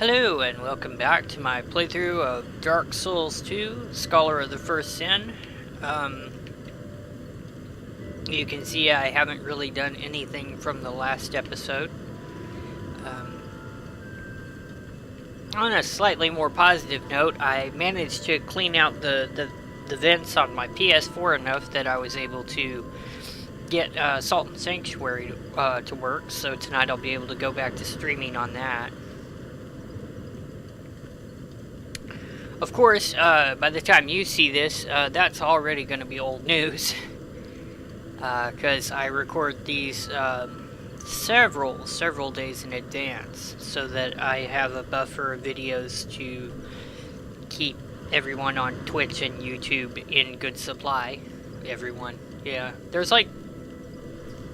Hello and welcome back to my playthrough of Dark Souls 2, Scholar of the First Sin. You can see I haven't really done anything from the last episode. On a slightly more positive note, I managed to clean out the vents on my PS4 enough that I was able to get Salt and Sanctuary to work, so tonight I'll be able to go back to streaming on that. Of course, by the time you see this, that's already going to be old news. Because I record these several days in advance, so that I have a buffer of videos to keep everyone on Twitch and YouTube in good supply. Everyone, yeah. There's like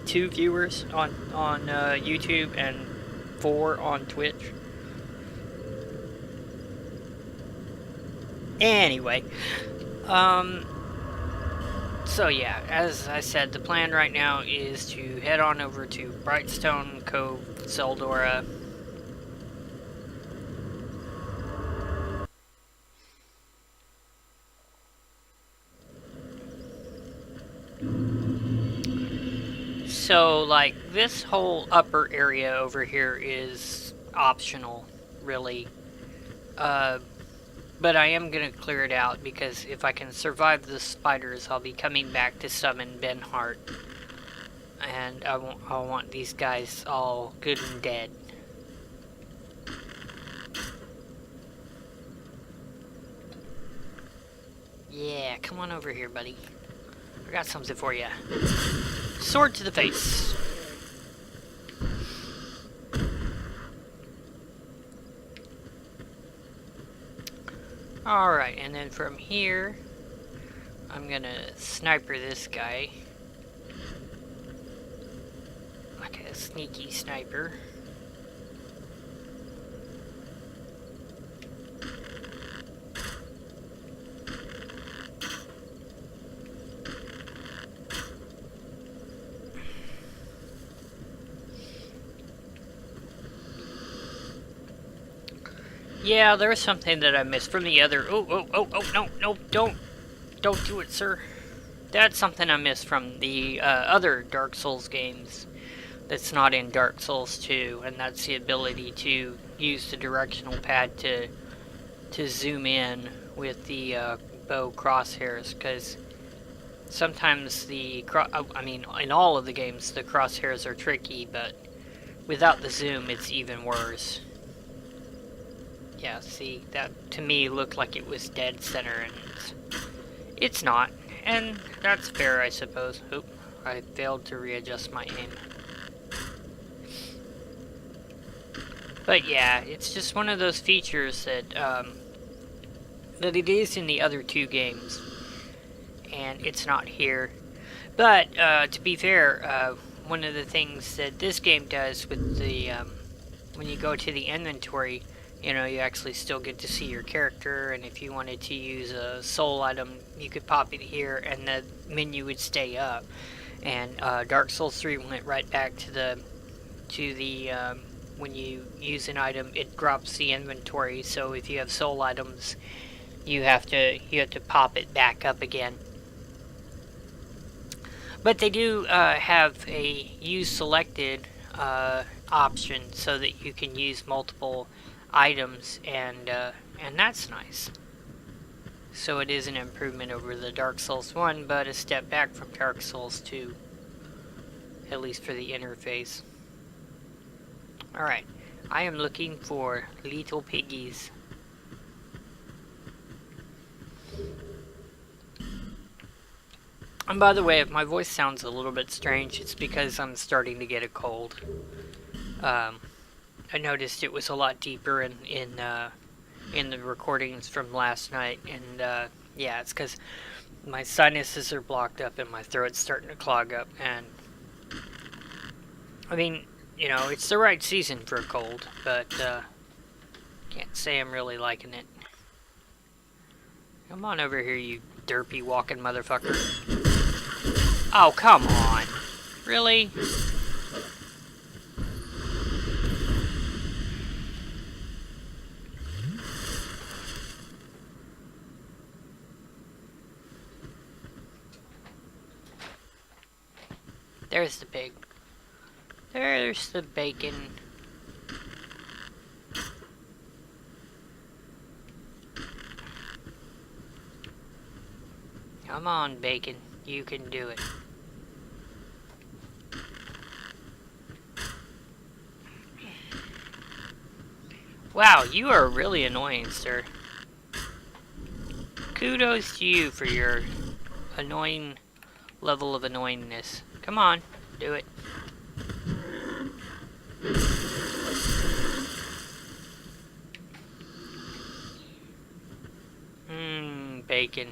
2 viewers on YouTube and 4 on Twitch. Anyway, so yeah, as I said, the plan right now is to head on over to Brightstone Cove Tseldora. So, like, this whole upper area over here is optional, really. But I am going to clear it out, because if I can survive the spiders, I'll be coming back to summon Ben Hart. And I want these guys all good and dead. Yeah, come on over here, buddy. I got something for you. Sword to the face. Alright, and then from here, I'm gonna sniper this guy. Like a sneaky sniper. Yeah, there was something that I missed from the other... Oh, no, don't do it, sir. That's something I missed from the other Dark Souls games that's not in Dark Souls 2, and that's the ability to use the directional pad to zoom in with the bow crosshairs, because sometimes in all of the games the crosshairs are tricky, but without the zoom it's even worse. Yeah, see, that to me looked like it was dead center, and it's not. And that's fair, I suppose. Oop, I failed to readjust my aim. But yeah, it's just one of those features that, that it is in the other 2 games. And it's not here. But, to be fair, one of the things that this game does with the, when you go to the inventory, you know, you actually still get to see your character, and if you wanted to use a soul item, you could pop it here, and the menu would stay up. And Dark Souls 3 went right back to the when you use an item, it drops the inventory. So if you have soul items, you have to pop it back up again. But they do have a use selected option, so that you can use multiple items, and that's nice. So it is an improvement over the Dark Souls 1, but a step back from Dark Souls 2, at least for the interface. Alright, I am looking for little piggies. And by the way, if my voice sounds a little bit strange, it's because I'm starting to get a cold. I noticed it was a lot deeper in the recordings from last night, and yeah, it's because my sinuses are blocked up and my throat's starting to clog up, and I mean, you know, it's the right season for a cold, but can't say I'm really liking it. Come on over here, you derpy walking motherfucker. Oh, come on. Really? There's the pig. There's the bacon. Come on, bacon. You can do it. Wow, you are really annoying, sir. Kudos to you for your annoying level of annoyingness. Come on, do it. Bacon.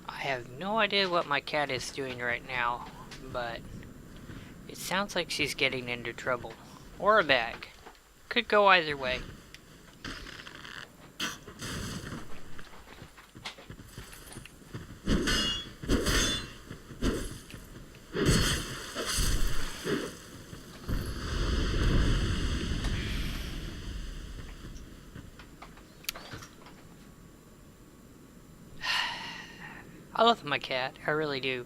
I have no idea what my cat is doing right now, but it sounds like she's getting into trouble. Or a bag. Could go either way. I love my cat, I really do.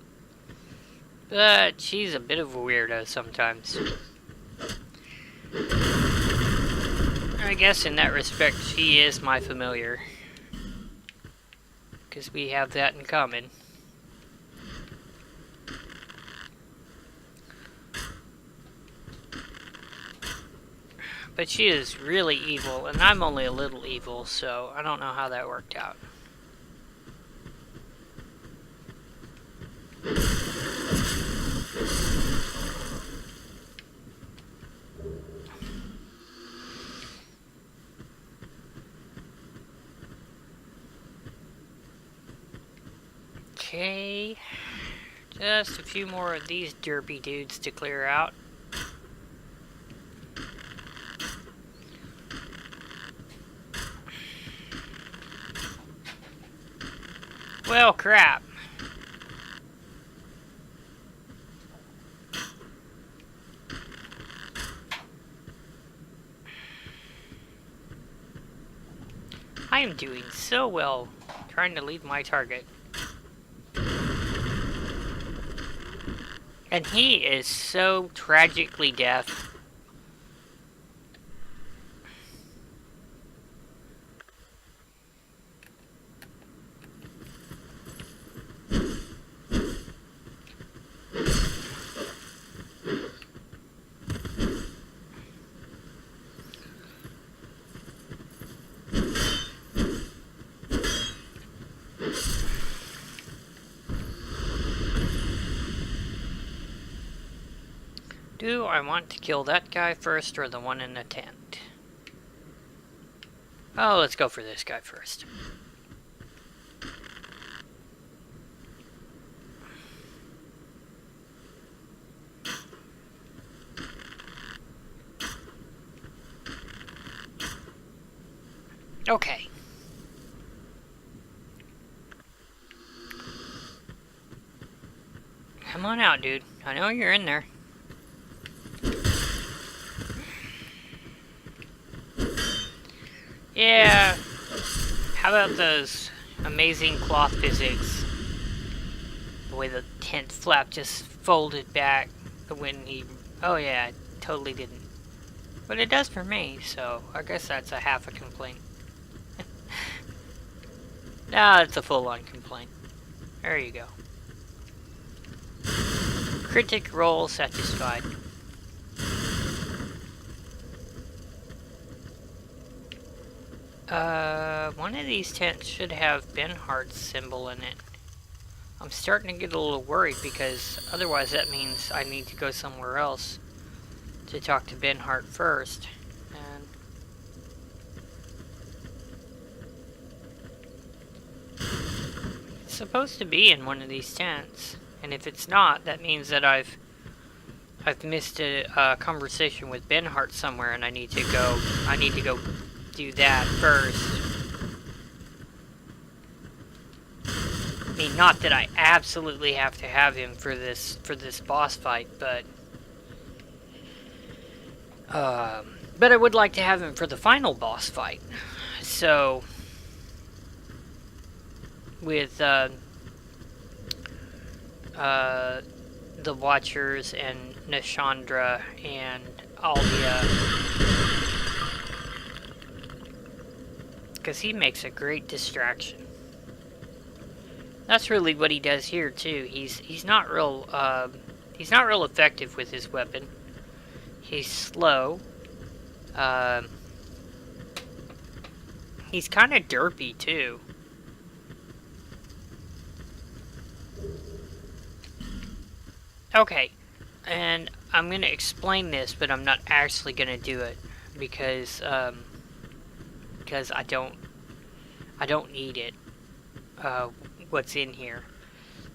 But she's a bit of a weirdo sometimes. I guess in that respect, she is my familiar. Because we have that in common. But she is really evil, and I'm only a little evil, so I don't know how that worked out. Okay, just a few more of these derpy dudes to clear out. Well, crap. I am doing so well trying to leave my target. And he is so tragically deaf. Do I want to kill that guy first or the one in the tent? Oh, let's go for this guy first. Okay. Come on out, dude. I know you're in there. Yeah, how about those amazing cloth physics? The way the tent flap just folded back when he... Oh yeah, it totally didn't. But it does for me, so I guess that's a half a complaint. Nah, it's a full-on complaint. There you go. Critic role satisfied. One of these tents should have Benhart's symbol in it. I'm starting to get a little worried because otherwise that means I need to go somewhere else to talk to Benhart first. And it's supposed to be in one of these tents, and if it's not, that means that I've missed a conversation with Benhart somewhere, and I need to go do that first. I mean, not that I absolutely have to have him for this boss fight, but I would like to have him for the final boss fight. So with the Watchers and Nishandra and Aldia, because he makes a great distraction. That's really what he does here too. He's not real effective with his weapon. He's slow. He's kind of derpy too. Okay, and I'm gonna explain this, but I'm not actually gonna do it because I don't need it. What's in here?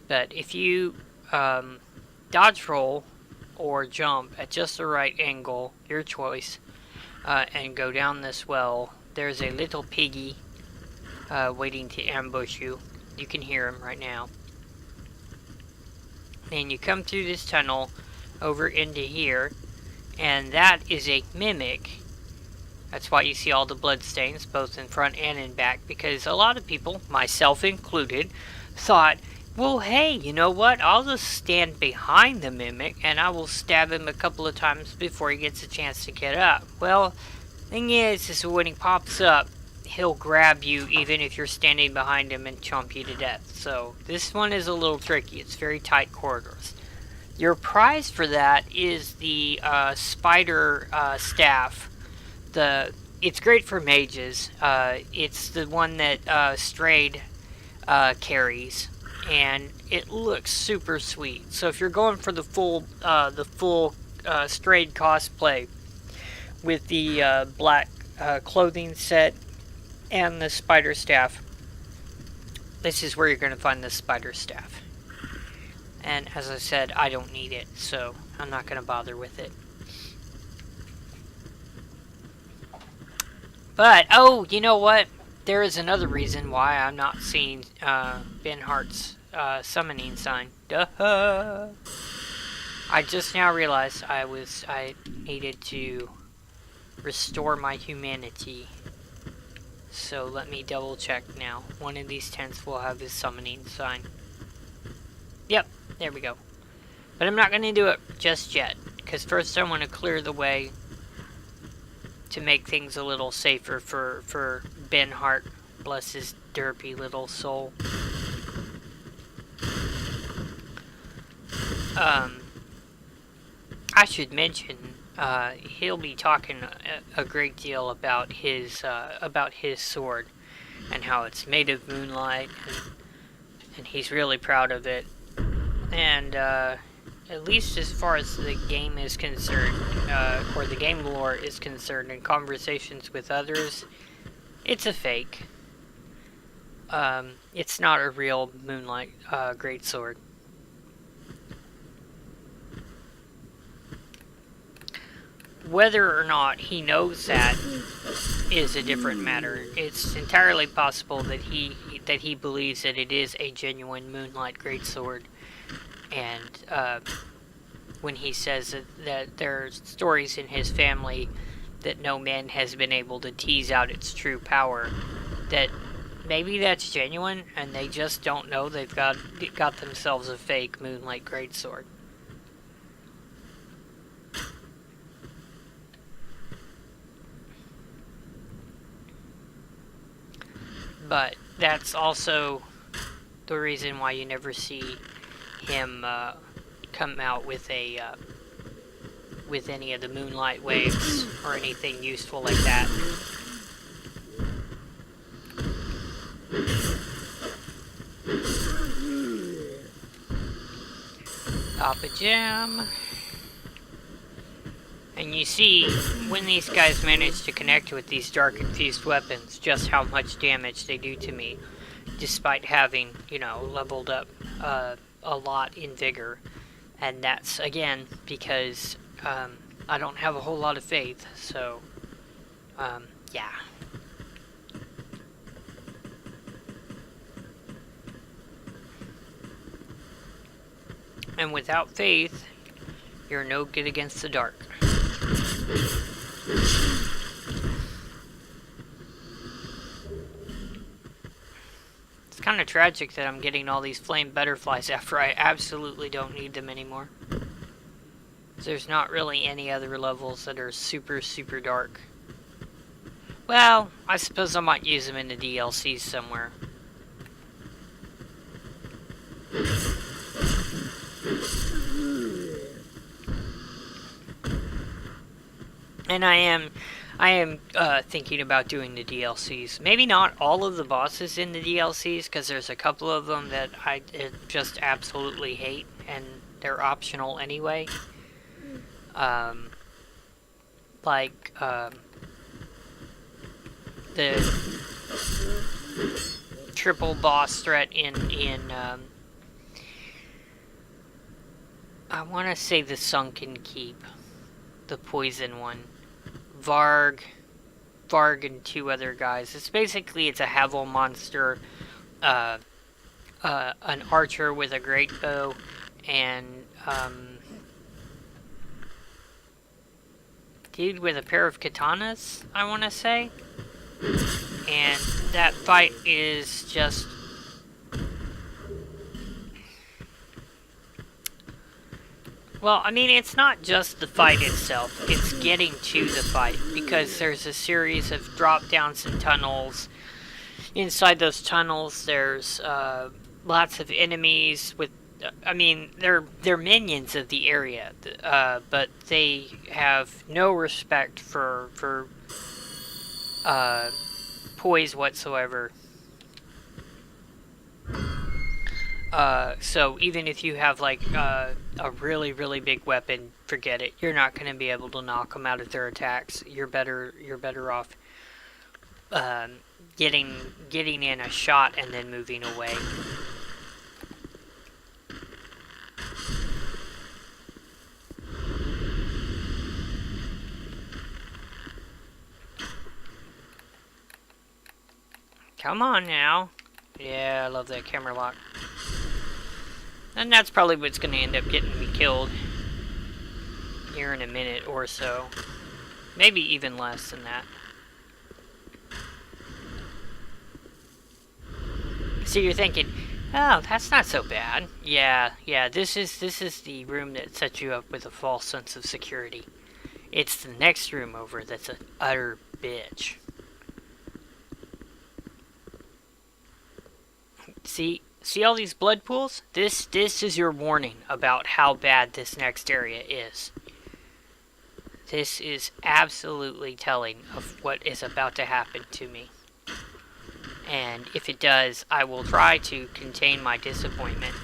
But if you dodge roll or jump at just the right angle, your choice, and go down this well, there's a little piggy waiting to ambush you. You can hear him right now. And you come through this tunnel over into here, and that is a mimic. That's why you see all the blood stains, both in front and in back, because a lot of people, myself included, thought, well, hey, you know what? I'll just stand behind the mimic, and I will stab him a couple of times before he gets a chance to get up. Well, thing is when he pops up, he'll grab you even if you're standing behind him and chomp you to death. So this one is a little tricky. It's very tight corridors. Your prize for that is the spider staff. It's great for mages. It's the one that Strayed carries, and it looks super sweet. So if you're going for the full Strayed cosplay with the black clothing set and the spider staff, this is where you're going to find the spider staff. And as I said, I don't need it, so I'm not going to bother with it. But, oh, you know what? There is another reason why I'm not seeing Ben Hart's summoning sign. Duh! I just now realized I needed to restore my humanity. So let me double check now. One of these tents will have his summoning sign. Yep, there we go. But I'm not going to do it just yet, because first I want to clear the way to make things a little safer for Ben Hart. Bless his derpy little soul. I should mention, he'll be talking a great deal about his sword and how it's made of moonlight, and he's really proud of it. And at least as far as the game is concerned, or the game lore is concerned, in conversations with others, it's a fake. It's not a real moonlight greatsword. Whether or not he knows that is a different matter. It's entirely possible that he believes that it is a genuine moonlight greatsword, and when he says that there are stories in his family that no man has been able to tease out its true power, that maybe that's genuine, and they just don't know they've got themselves a fake moonlight greatsword. But that's also the reason why you never see him come out with with any of the moonlight waves or anything useful like that. Papa Jam. And you see, when these guys manage to connect with these dark infused weapons, just how much damage they do to me, despite having, leveled up a lot in vigor. And that's, again, because I don't have a whole lot of faith, so, yeah. And without faith, you're no good against the dark. It's kind of tragic that I'm getting all these flame butterflies after I absolutely don't need them anymore. There's not really any other levels that are super, super dark. Well, I suppose I might use them in the DLCs somewhere. And I am thinking about doing the DLCs. Maybe not all of the bosses in the DLCs, because there's a couple of them that I just absolutely hate, and they're optional anyway. The triple boss threat in I want to say the Sunken Keep, the poison one. Varg and two other guys. It's a Havel monster, an archer with a great bow, and dude with a pair of katanas, I want to say. And that fight is just... Well, I mean, it's not just the fight itself, it's getting to the fight, because there's a series of drop-downs and tunnels. Inside those tunnels, there's lots of enemies with... I mean, they're minions of the area, but they have no respect for poise whatsoever. So even if you have like a really, really big weapon, forget it. You're not going to be able to knock them out of their attacks. You're better off getting in a shot and then moving away. Come on now. Yeah, I love that camera lock. And that's probably what's going to end up getting me killed here in a minute or so. Maybe even less than that. So you're thinking, oh, that's not so bad. Yeah, this is the room that sets you up with a false sense of security. It's the next room over that's an utter bitch. See all these blood pools? This is your warning about how bad this next area is. This is absolutely telling of what is about to happen to me. And if it does, I will try to contain my disappointment.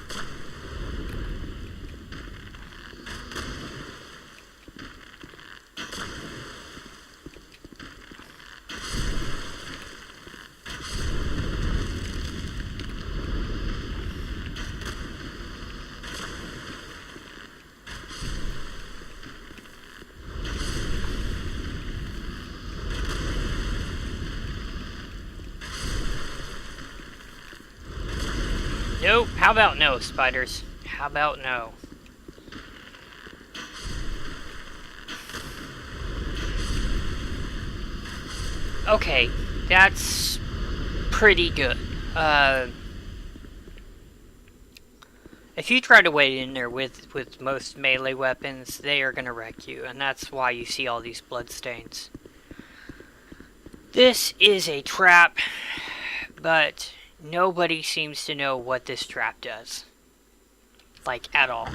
Nope. How about no, spiders? How about no? Okay, that's pretty good. If you try to wade in there with most melee weapons, they are gonna wreck you, and that's why you see all these bloodstains. This is a trap, but nobody seems to know what this trap does. Like, at all.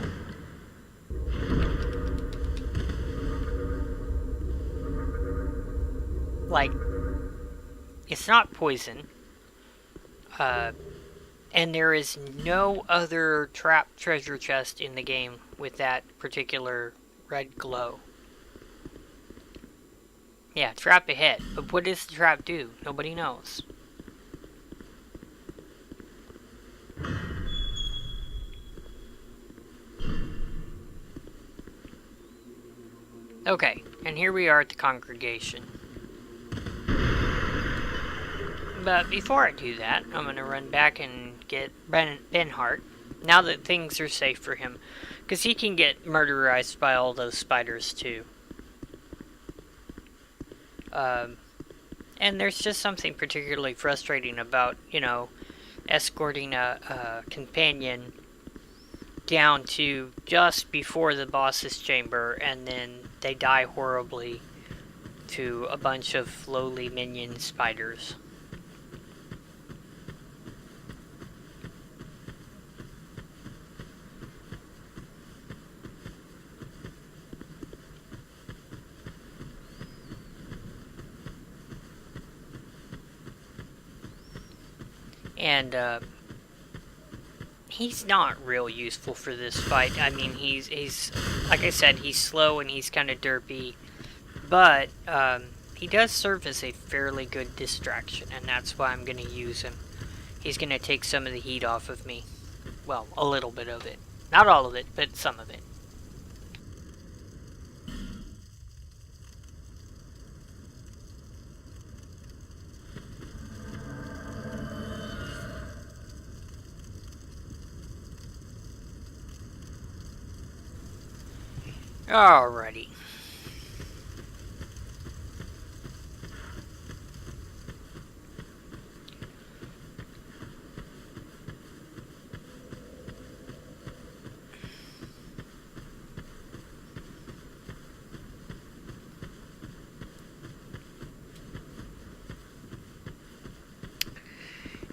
Like, it's not poison. And there is no other trap treasure chest in the game with that particular red glow. Yeah, trap ahead. But what does the trap do? Nobody knows. Okay, and here we are at the congregation. But before I do that, I'm going to run back and get Benhart, now that things are safe for him. Because he can get murderized by all those spiders too. And there's just something particularly frustrating about, you know, escorting a companion down to just before the boss's chamber, and then they die horribly to a bunch of lowly minion spiders. And he's not real useful for this fight. I mean, he's like I said, he's slow and he's kind of derpy, but he does serve as a fairly good distraction, and that's why I'm going to use him. He's going to take some of the heat off of me. Well, a little bit of it. Not all of it, but some of it. Alrighty.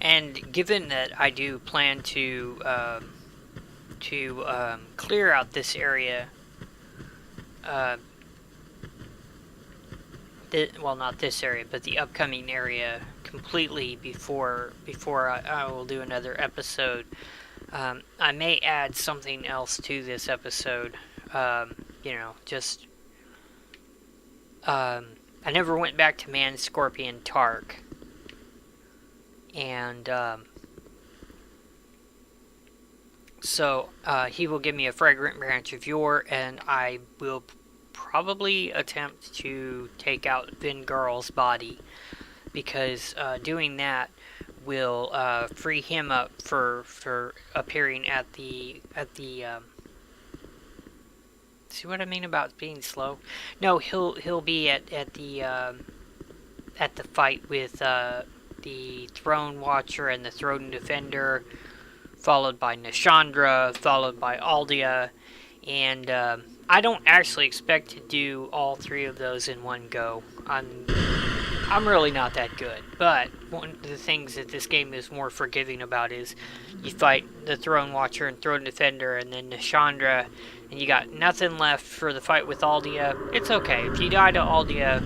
And given that I do plan to clear out this area, well, not this area, but the upcoming area completely before I will do another episode, I may add something else to this episode. You know, just I never went back to Man Scorpion Tark. And so he will give me a fragrant branch of yore, and I will probably attempt to take out Vingarl's body, because doing that will free him up for appearing at the see what I mean about being slow? No, he'll be at the fight with the Throne Watcher and the Throne Defender, followed by Nashandra, followed by Aldia, and I don't actually expect to do all three of those in one go. I'm really not that good, but one of the things that this game is more forgiving about is you fight the Throne Watcher and Throne Defender and then Nashandra, and you got nothing left for the fight with Aldia. It's okay. If you die to Aldia,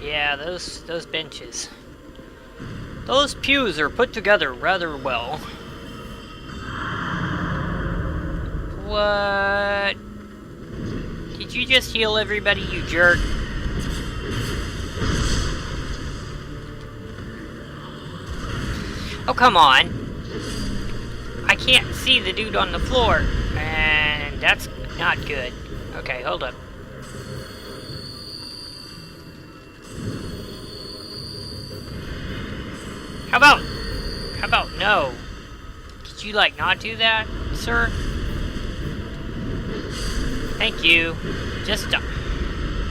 yeah, those benches. Those pews are put together rather well. What? Did you just heal everybody, you jerk? Oh, come on. I can't see the dude on the floor, and that's not good. Okay, hold up. How about no? Did you, like, not do that, sir? Thank you. Just stop.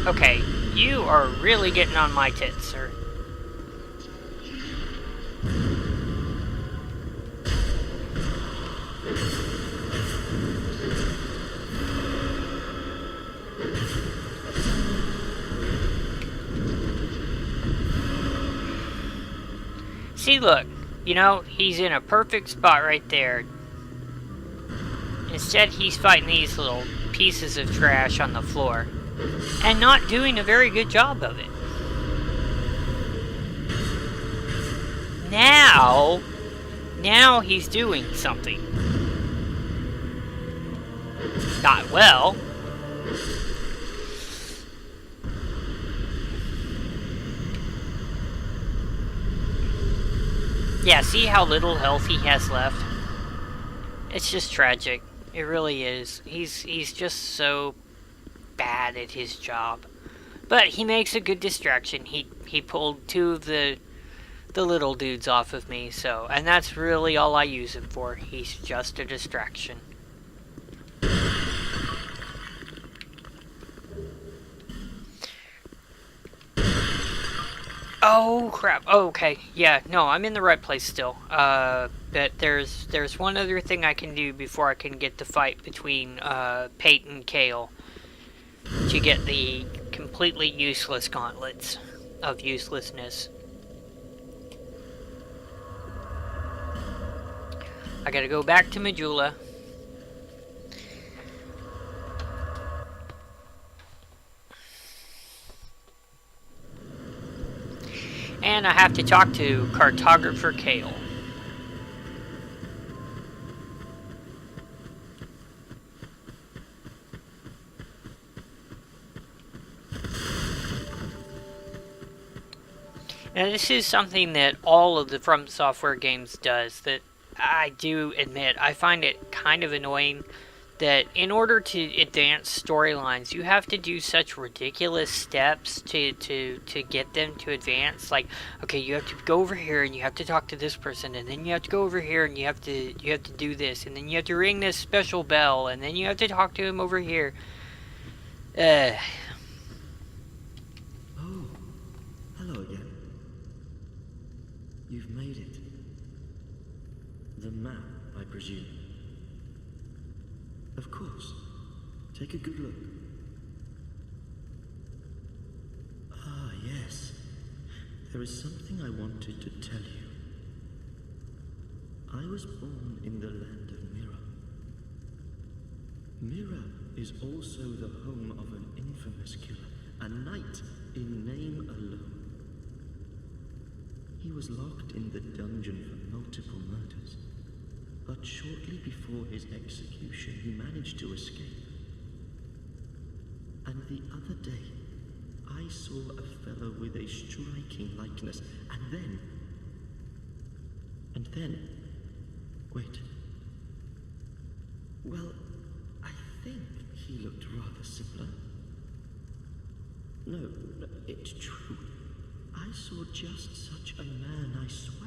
Okay, you are really getting on my tits, sir. See, look, you know, he's in a perfect spot right there. Instead, he's fighting these little pieces of trash on the floor and not doing a very good job of it. Now he's doing something. Not well. Yeah, see how little health he has left? It's just tragic. It really is. He's just so bad at his job. But he makes a good distraction. He pulled two of the little dudes off of me, so, and that's really all I use him for. He's just a distraction. Oh crap. Oh, okay. Yeah, no, I'm in the right place still. But there's one other thing I can do before I can get the fight between Pate and Kale to get the completely useless gauntlets of uselessness. I gotta go back to Majula. And I have to talk to Cartographer Kale. Now this is something that all of the From Software games does, that I do admit I find it kind of annoying that in order to advance storylines, you have to do such ridiculous steps to get them to advance. Like, okay, you have to go over here and you have to talk to this person, and then you have to go over here and you have to do this, and then you have to ring this special bell, and then you have to talk to him over here. Oh, hello again. You've made it. The map, I presume. Of course. Take a good look. Ah, yes. There is something I wanted to tell you. I was born in the land of Mira. Mira is also the home of an infamous killer, a knight in name alone. He was locked in the dungeon for multiple murders. But shortly before his execution, he managed to escape. And the other day, I saw a fellow with a striking likeness. And then... Wait. Well, I think he looked rather similar. No, it's true. I saw just such a man, I swear.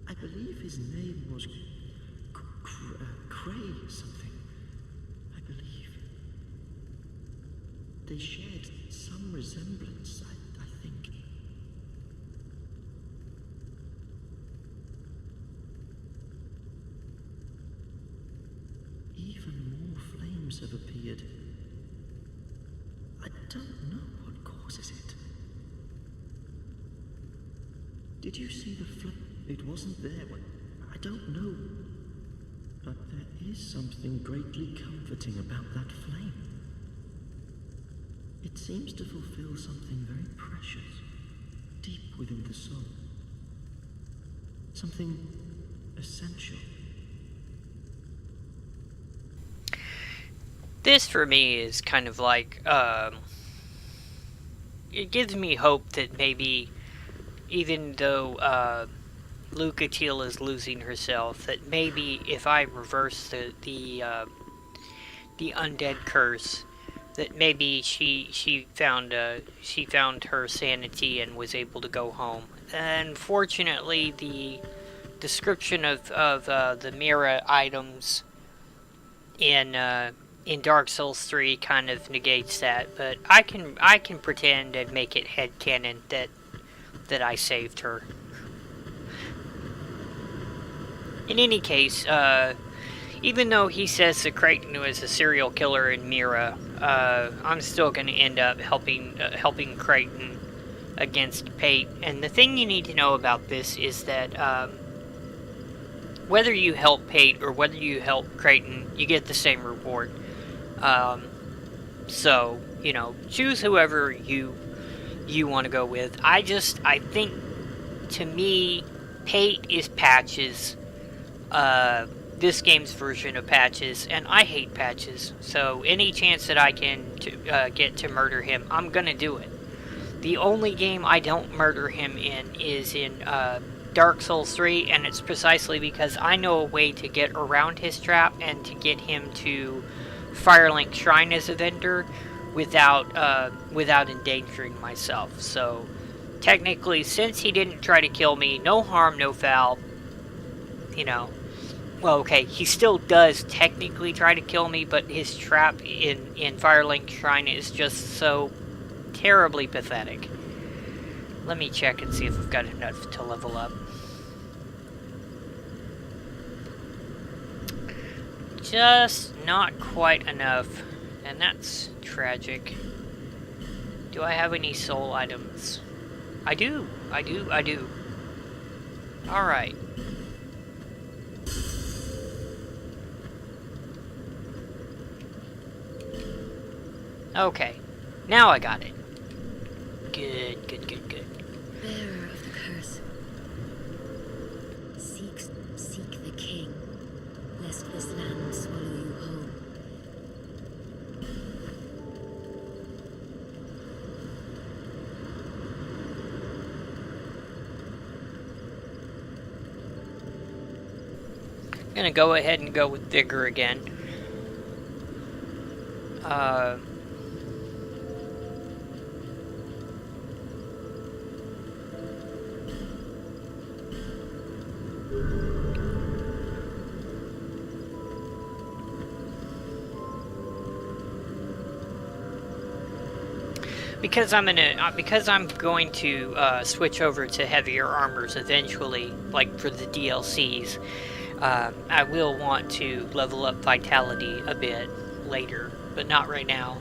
I believe his name was Cray something. I believe. They shared some resemblance, I think. Even more flames have appeared. I don't know what causes it. Did you see the flame? It wasn't there when... I don't know. But there is something greatly comforting about that flame. It seems to fulfill something very precious, deep within the soul. Something essential. This for me is kind of like, it gives me hope that maybe, even though, Lucatiel is losing herself, that maybe if I reverse the undead curse, that maybe she found her sanity and was able to go home. Unfortunately, the description of the Mira items in Dark Souls 3 kind of negates that, but I can pretend and make it headcanon that I saved her. In any case, even though he says that Creighton was a serial killer in Mira, I'm still going to end up helping Creighton against Pate. And the thing you need to know about this is that whether you help Pate or whether you help Creighton, you get the same reward. So, you know, choose whoever you want to go with. I think, to me, Pate is Patches. This game's version of Patches, and I hate Patches, so any chance that I can get to murder him, I'm gonna do it. The only game I don't murder him in is in Dark Souls 3, and it's precisely because I know a way to get around his trap and to get him to Firelink Shrine as a vendor without endangering myself. So technically, since he didn't try to kill me, no harm, no foul, you know. Well, okay, he still does technically try to kill me, but his trap in Firelink Shrine is just so terribly pathetic. Let me check and see if I've got enough to level up. Just not quite enough, and that's tragic. Do I have any soul items? I do. Alright. Okay. Now I got it. Good. Bearer of the curse. Seek the king, lest this land swallow you whole. I'm gonna go ahead and go with Vigor again. Because I'm going to switch over to heavier armors eventually, like for the DLCs. I will want to level up Vitality a bit later, but not right now.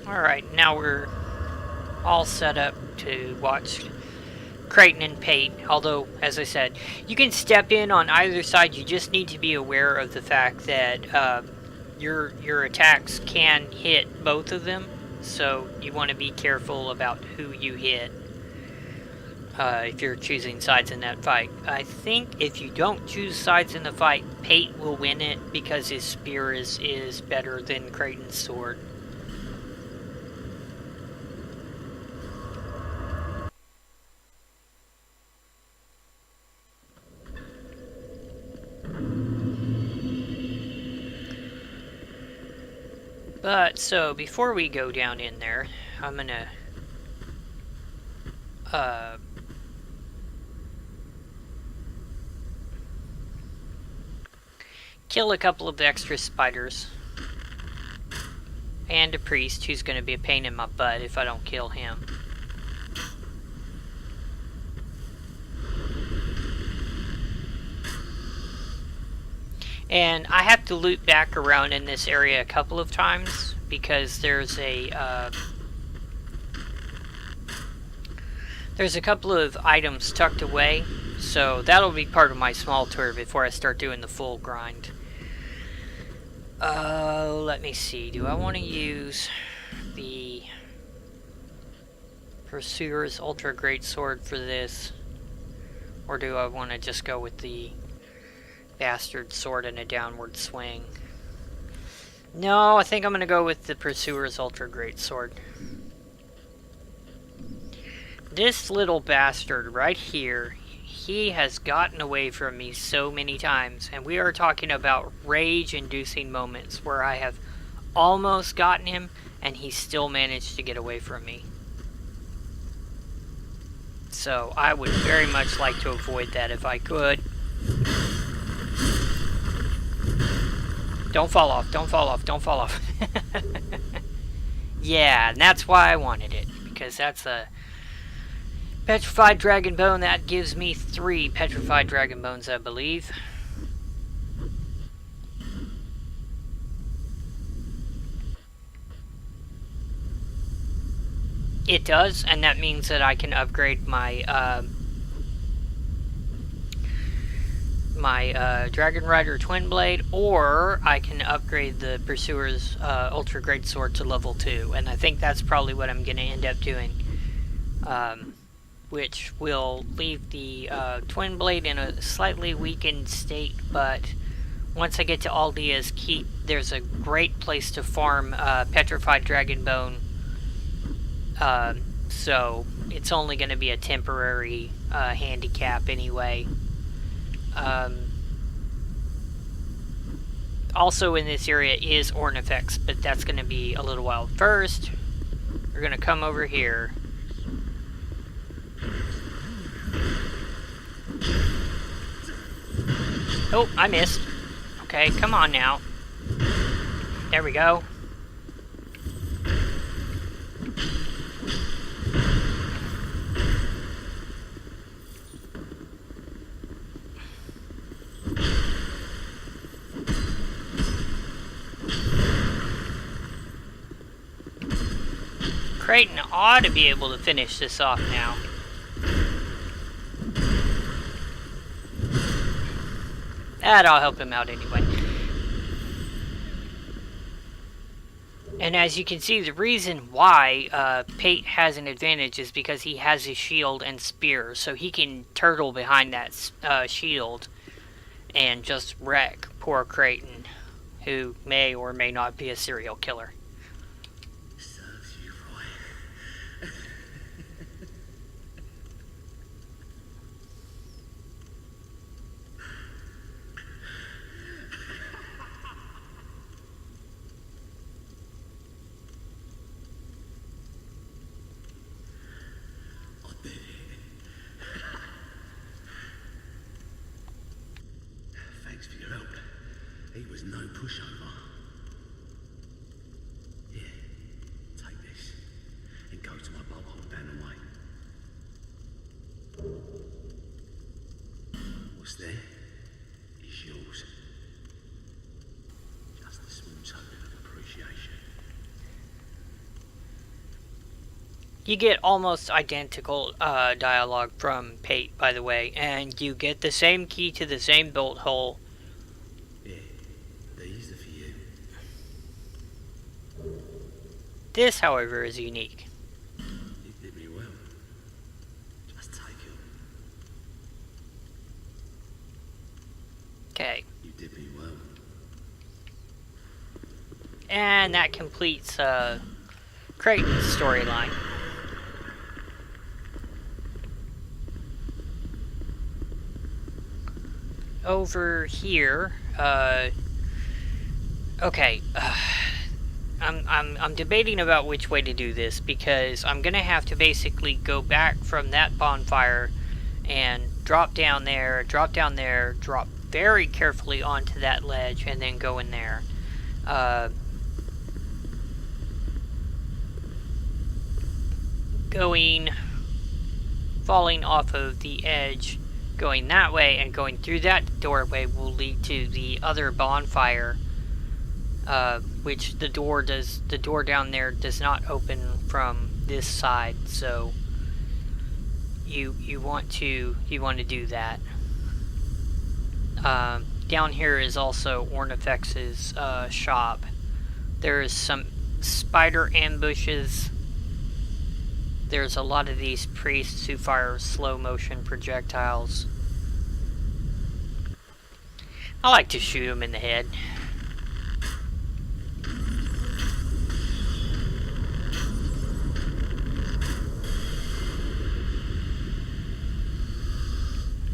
Alright, now we're all set up to watch Creighton and Pate, although, as I said, you can step in on either side. You just need to be aware of the fact that your attacks can hit both of them, so you want to be careful about who you hit if you're choosing sides in that fight. I think if you don't choose sides in the fight, Pate will win it because his spear is better than Creighton's sword. But, so, before we go down in there, I'm gonna, kill a couple of extra spiders. And a priest who's gonna be a pain in my butt if I don't kill him. And I have to loop back around in this area a couple of times because there's a couple of items tucked away, so that'll be part of my small tour before I start doing the full grind. Let me see. Do I want to use the Pursuer's Ultra Great Sword for this, or do I want to just go with the Bastard Sword and a downward swing? No, I think I'm going to go with the Pursuer's Ultra Great Sword. This little bastard right here, he has gotten away from me so many times, and we are talking about rage-inducing moments where I have almost gotten him, and he still managed to get away from me. So, I would very much like to avoid that if I could. Don't fall off, don't fall off, don't fall off. Yeah, and that's why I wanted it, because that's a Petrified Dragon Bone. That gives me 3 Petrified Dragon Bones, I believe. It does, and that means that I can upgrade my Dragon Rider Twin Blade, or I can upgrade the Pursuer's Ultra Great Sword to level 2, and I think that's probably what I'm going to end up doing, which will leave the Twin Blade in a slightly weakened state, but once I get to Aldea's Keep, there's a great place to farm Petrified Dragon Bone, so it's only going to be a temporary handicap anyway. Also in this area is Ornifex, but that's going to be a little while. First, we're going to come over here. Oh, I missed. Okay, come on now. There we go. Creighton ought to be able to finish this off now. And I'll help him out anyway. And as you can see, the reason why Pate has an advantage is because he has his shield and spear, so he can turtle behind that shield and just wreck poor Creighton, who may or may not be a serial killer. Serves you right. I did it. Thanks for your help. He was no pushover. Here, take this and go to my bob hole down the way. What's there is yours. Just a small token of appreciation. You get almost identical dialogue from Pate, by the way, and you get the same key to the same bolt hole. Yeah, these are for you. This, however, is unique. You did me well. Just take it. Okay, You did me well. and that completes Creighton's storyline. Over here, okay, I'm debating about which way to do this, because I'm gonna have to basically go back from that bonfire and drop down there, drop very carefully onto that ledge, and then go in there. Falling off of the edge, going that way, and going through that doorway will lead to the other bonfire, which the door down there does not open from this side, so you want to do that. Down here is also Ornifex's shop. There is some spider ambushes. There's a lot of these priests who fire slow motion projectiles. I like to shoot them in the head.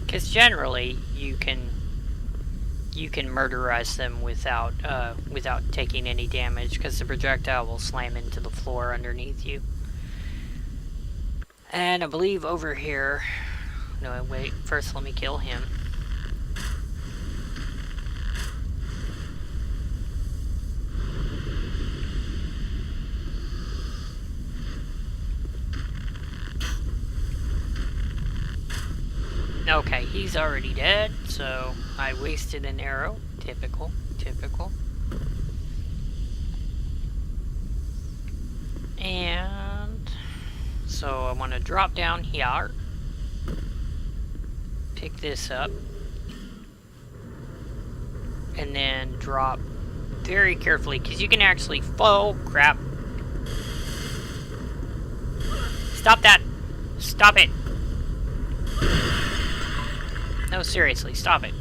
Because generally you can murderize them without taking any damage, because the projectile will slam into the floor underneath you. And I believe over here... No, wait. First, let me kill him. Okay, he's already dead, so I wasted an arrow. Typical. And... so I want to drop down here, pick this up, and then drop very carefully, because you can actually... Oh, crap. Stop that! Stop it! No, seriously, stop it.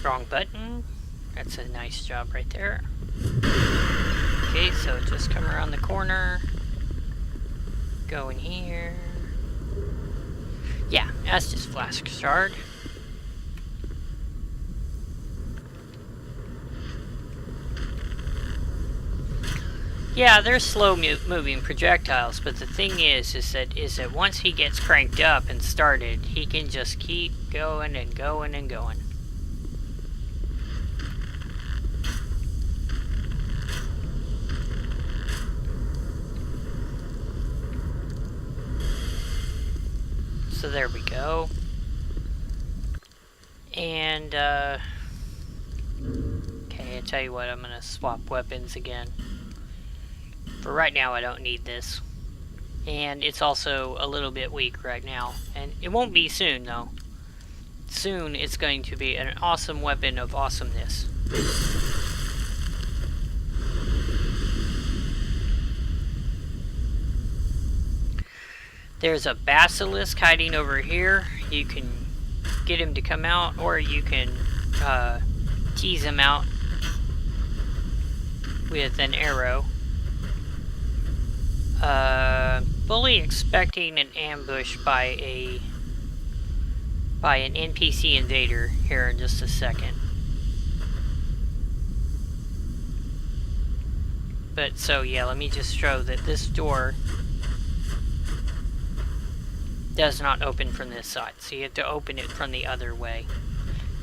Wrong button. That's a nice job right there. Okay, so just come around the corner. Go in here. Yeah, that's just flask shard. Yeah, they're slow moving projectiles, but the thing is that once he gets cranked up and started, he can just keep going and going and going. So there we go. And, okay, I tell you what, I'm gonna swap weapons again. For right now, I don't need this. And it's also a little bit weak right now. And it won't be soon, though. Soon, it's going to be an awesome weapon of awesomeness. There's a basilisk hiding over here. You can get him to come out, or you can tease him out with an arrow. Fully expecting an ambush by an NPC invader here in just a second. But so yeah, let me just show that this door does not open from this side, so you have to open it from the other way.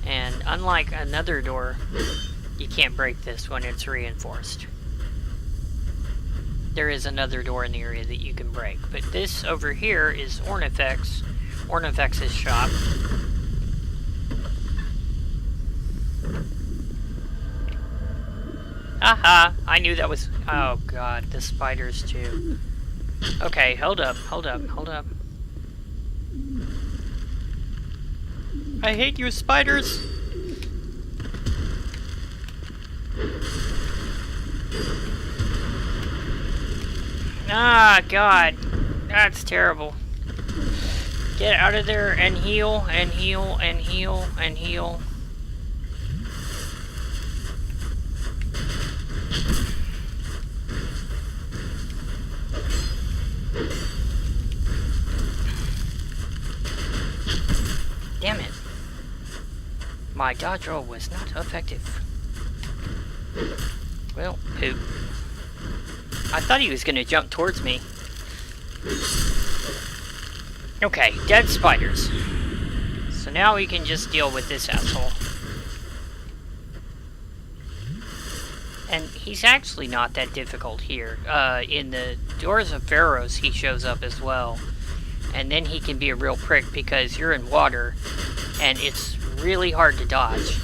And unlike another door, you can't break this when it's reinforced. There is another door in the area that you can break, but this over here is Ornifex's shop. Aha! I knew that was... Oh god, the spiders too. Okay, hold up. I hate you, spiders! Ah, god. That's terrible. Get out of there and heal, and heal, and heal, and heal. Damn it. My dodge roll was not effective. Well, poop. I thought he was going to jump towards me. Okay, dead spiders. So now we can just deal with this asshole. And he's actually not that difficult here. In the Doors of Pharaohs, he shows up as well. And then he can be a real prick because you're in water, and it's really hard to dodge.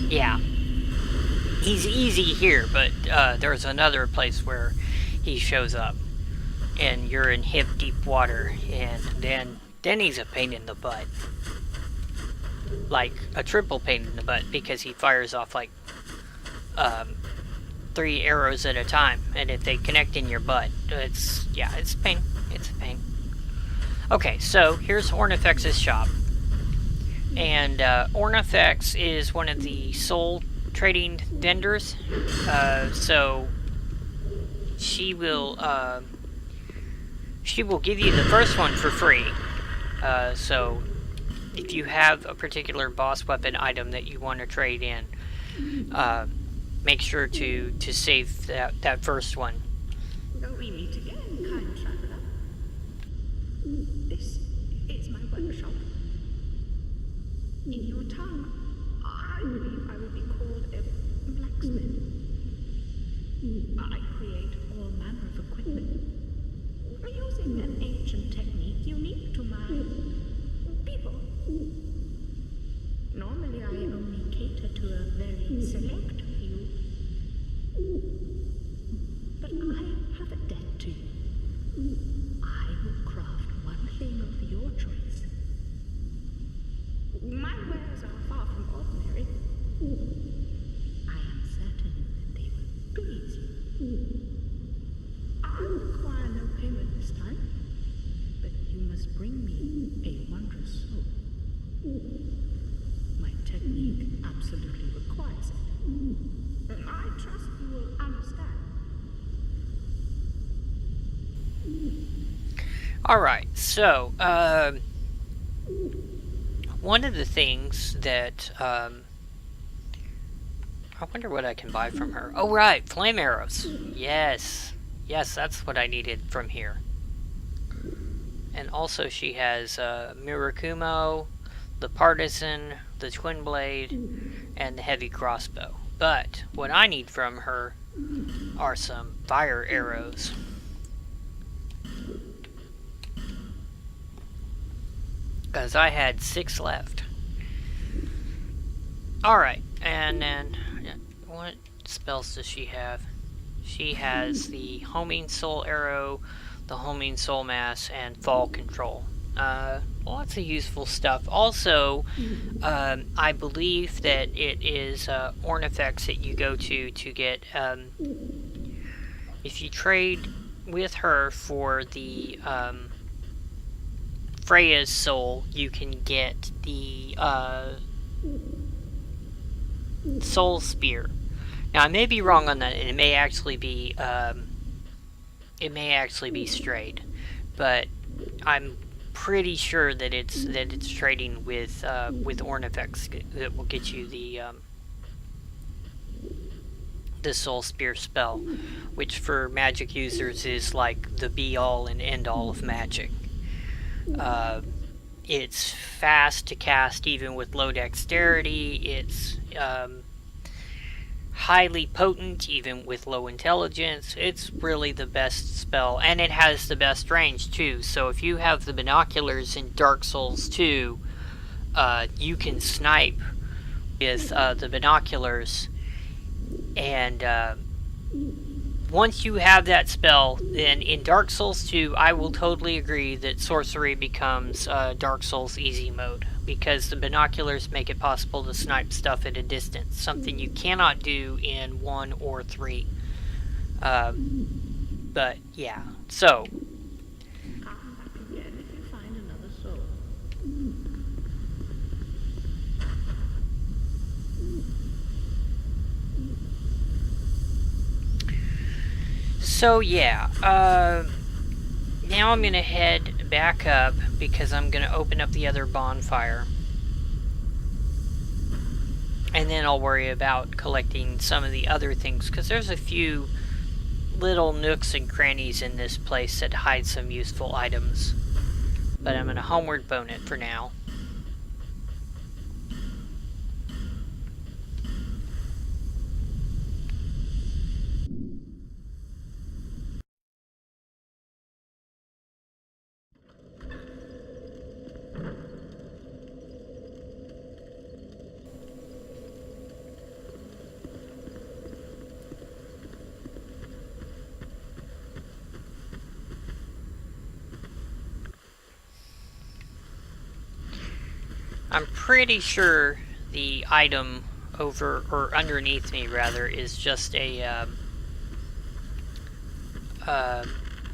Yeah. He's easy here, but there's another place where he shows up. And you're in hip-deep water, and then he's a pain in the butt. Like, a triple pain in the butt, because he fires off, like, 3 arrows at a time, and if they connect in your butt, it's pain. It's a pain. Okay, so here's Ornifex's shop. And Ornifex is one of the soul trading vendors. So she will give you the first one for free. So if you have a particular boss weapon item that you want to trade in, make sure to save that first one. We meet again, kind traveler. This is my workshop. In your tongue, I believe I would be called a blacksmith. I create all manner of equipment, using an ancient technique unique to my people. Normally, I only cater to a very select few, but I have a debt to you. I will craft one thing of your choice. My wares are far from ordinary. I am certain that they will please you. I require no payment this time, but you must bring me a wondrous soul. My technique absolutely requires it. I trust you will understand. Alright, so, one of the things that, I wonder what I can buy from her. Oh, right, flame arrows. Yes. Yes, that's what I needed from here. And also she has, Mirakumo, the Partisan, the Twin Blade, and the Heavy Crossbow. But what I need from her are some fire arrows. because I had 6 left. Alright, and then what spells does she have? She has the Homing Soul Arrow, the Homing Soul Mass, and Fall Control. Lots of useful stuff. Also, I believe that it is Ornifex that you go to get, if you trade with her for the Freya's soul, you can get the Soul Spear. Now, I may be wrong on that, and it may actually be strayed, but I'm pretty sure that it's trading with Ornifex that will get you the Soul Spear spell, which for magic users is like the be-all and end-all of magic. It's fast to cast even with low dexterity. It's highly potent even with low intelligence. It's really the best spell, and it has the best range too. So if you have the binoculars in Dark Souls 2, you can snipe with the binoculars, and once you have that spell, then in Dark Souls 2, I will totally agree that sorcery becomes Dark Souls easy mode, because the binoculars make it possible to snipe stuff at a distance, something you cannot do in 1 or 3. But yeah, so Come back again if you find another soul. So yeah, now I'm gonna head back up because I'm gonna open up the other bonfire, and then I'll worry about collecting some of the other things, because there's a few little nooks and crannies in this place that hide some useful items. But I'm gonna homeward bone it for now. I'm pretty sure the item over, or underneath me rather, is just a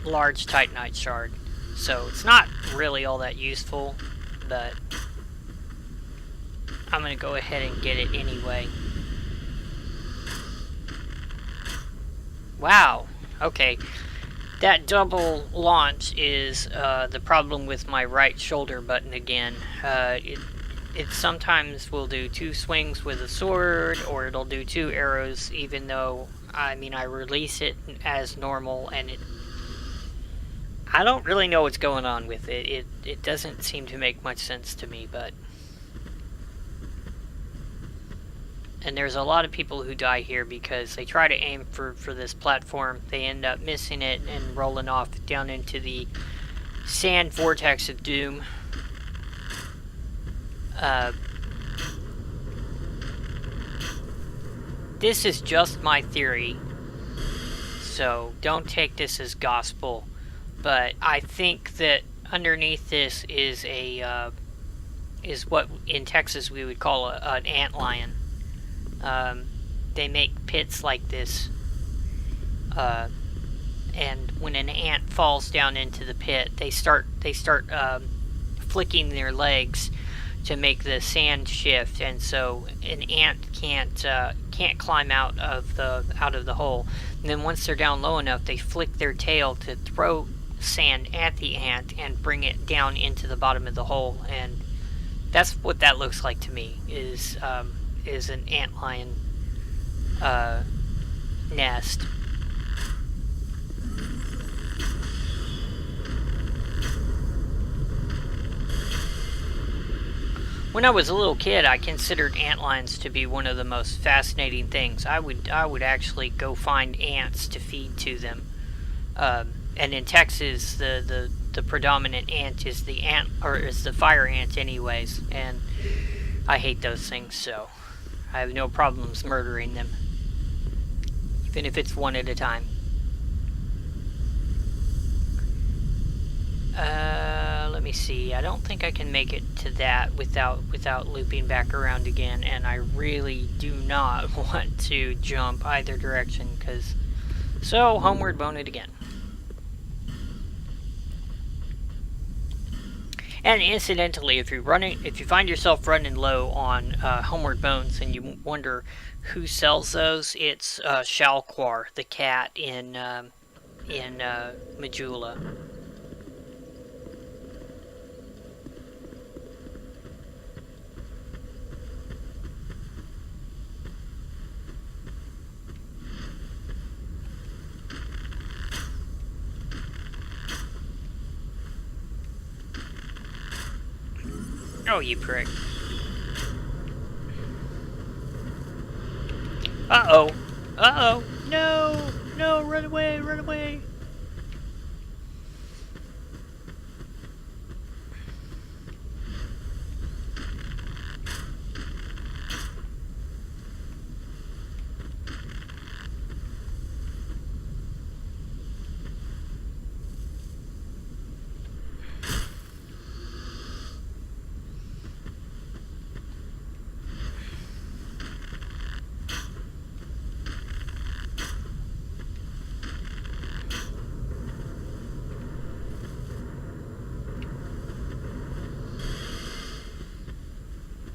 large Titanite shard. So it's not really all that useful, but I'm gonna go ahead and get it anyway. Wow, okay. That double launch is the problem with my right shoulder button again. It sometimes will do 2 swings with a sword, or it'll do 2 arrows, even though, I mean, I release it as normal, and I don't really know what's going on with it. It doesn't seem to make much sense to me, but... And there's a lot of people who die here because they try to aim for this platform, they end up missing it and rolling off down into the sand vortex of doom. This is just my theory, so don't take this as gospel, but I think that underneath this is a is what in Texas we would call an antlion. They make pits like this, and when an ant falls down into the pit, they start flicking their legs to make the sand shift, and so an ant can't climb out of the hole. And then once they're down low enough, they flick their tail to throw sand at the ant and bring it down into the bottom of the hole. And that's what that looks like to me, is an antlion nest. When I was a little kid, I considered antlions to be one of the most fascinating things. I would actually go find ants to feed to them. And in Texas, the predominant ant is the fire ant, anyways. And I hate those things, so I have no problems murdering them, even if it's one at a time. Let me see. I don't think I can make it to that without looping back around again, and I really do not want to jump either direction, because... So, homeward bone it again. And incidentally, if you find yourself running low on homeward bones and you wonder who sells those, it's Shalquar, the cat in Majula. Oh, you prick. Uh-oh. Uh-oh. No! No, run away, run away!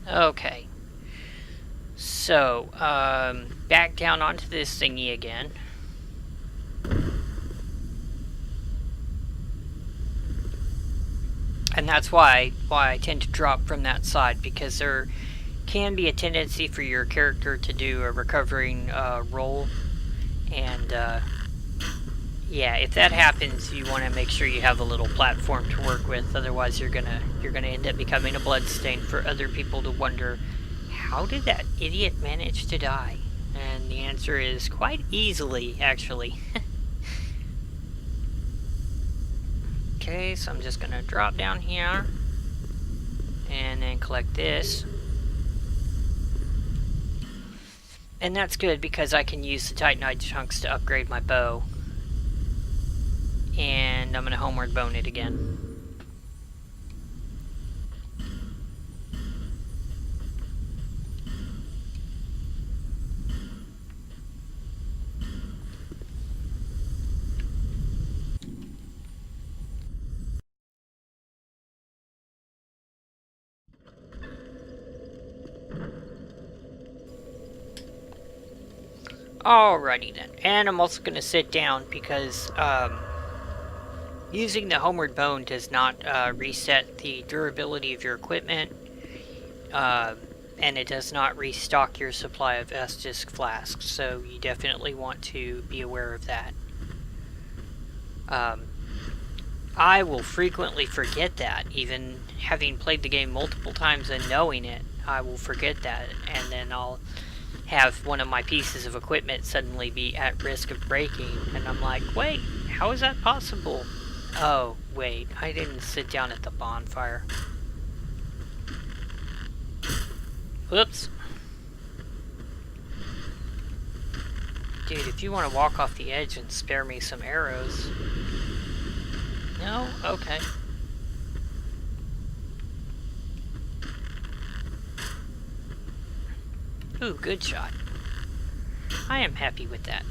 Okay, so, back down onto this thingy again. And that's why I tend to drop from that side, because there can be a tendency for your character to do a recovering roll, and yeah, if that happens, you want to make sure you have a little platform to work with. Otherwise, you're gonna end up becoming a bloodstain for other people to wonder, how did that idiot manage to die? And the answer is quite easily, actually. Okay, so I'm just gonna drop down here and then collect this. And that's good because I can use the Titanite chunks to upgrade my bow. And I'm gonna homeward bone it again. Alrighty then, and I'm also gonna sit down because using the homeward bone does not reset the durability of your equipment, and it does not restock your supply of Estus flasks, so you definitely want to be aware of that. I will frequently forget that, even having played the game multiple times and knowing it, I will forget that, and then I'll have one of my pieces of equipment suddenly be at risk of breaking, and I'm like, wait, how is that possible? Oh, wait, I didn't sit down at the bonfire. Whoops. Dude, if you want to walk off the edge and spare me some arrows. No? Okay. Ooh, good shot. I am happy with that.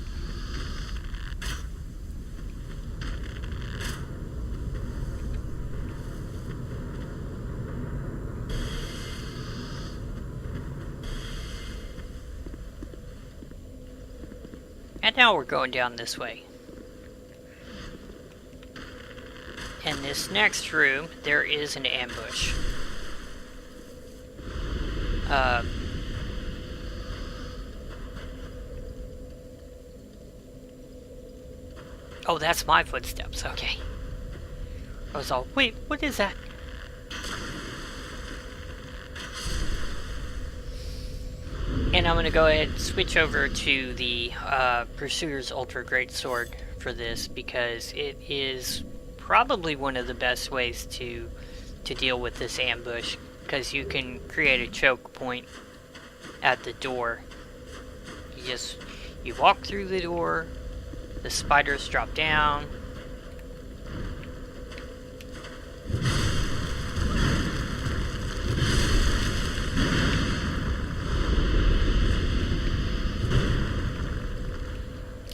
And now we're going down this way. In this next room, there is an ambush. Oh, that's my footsteps, okay. I was all, wait, what is that? And I'm gonna go ahead and switch over to the Pursuer's Ultra Great Sword for this because it is probably one of the best ways to deal with this ambush, because you can create a choke point at the door. You walk through the door, the spiders drop down.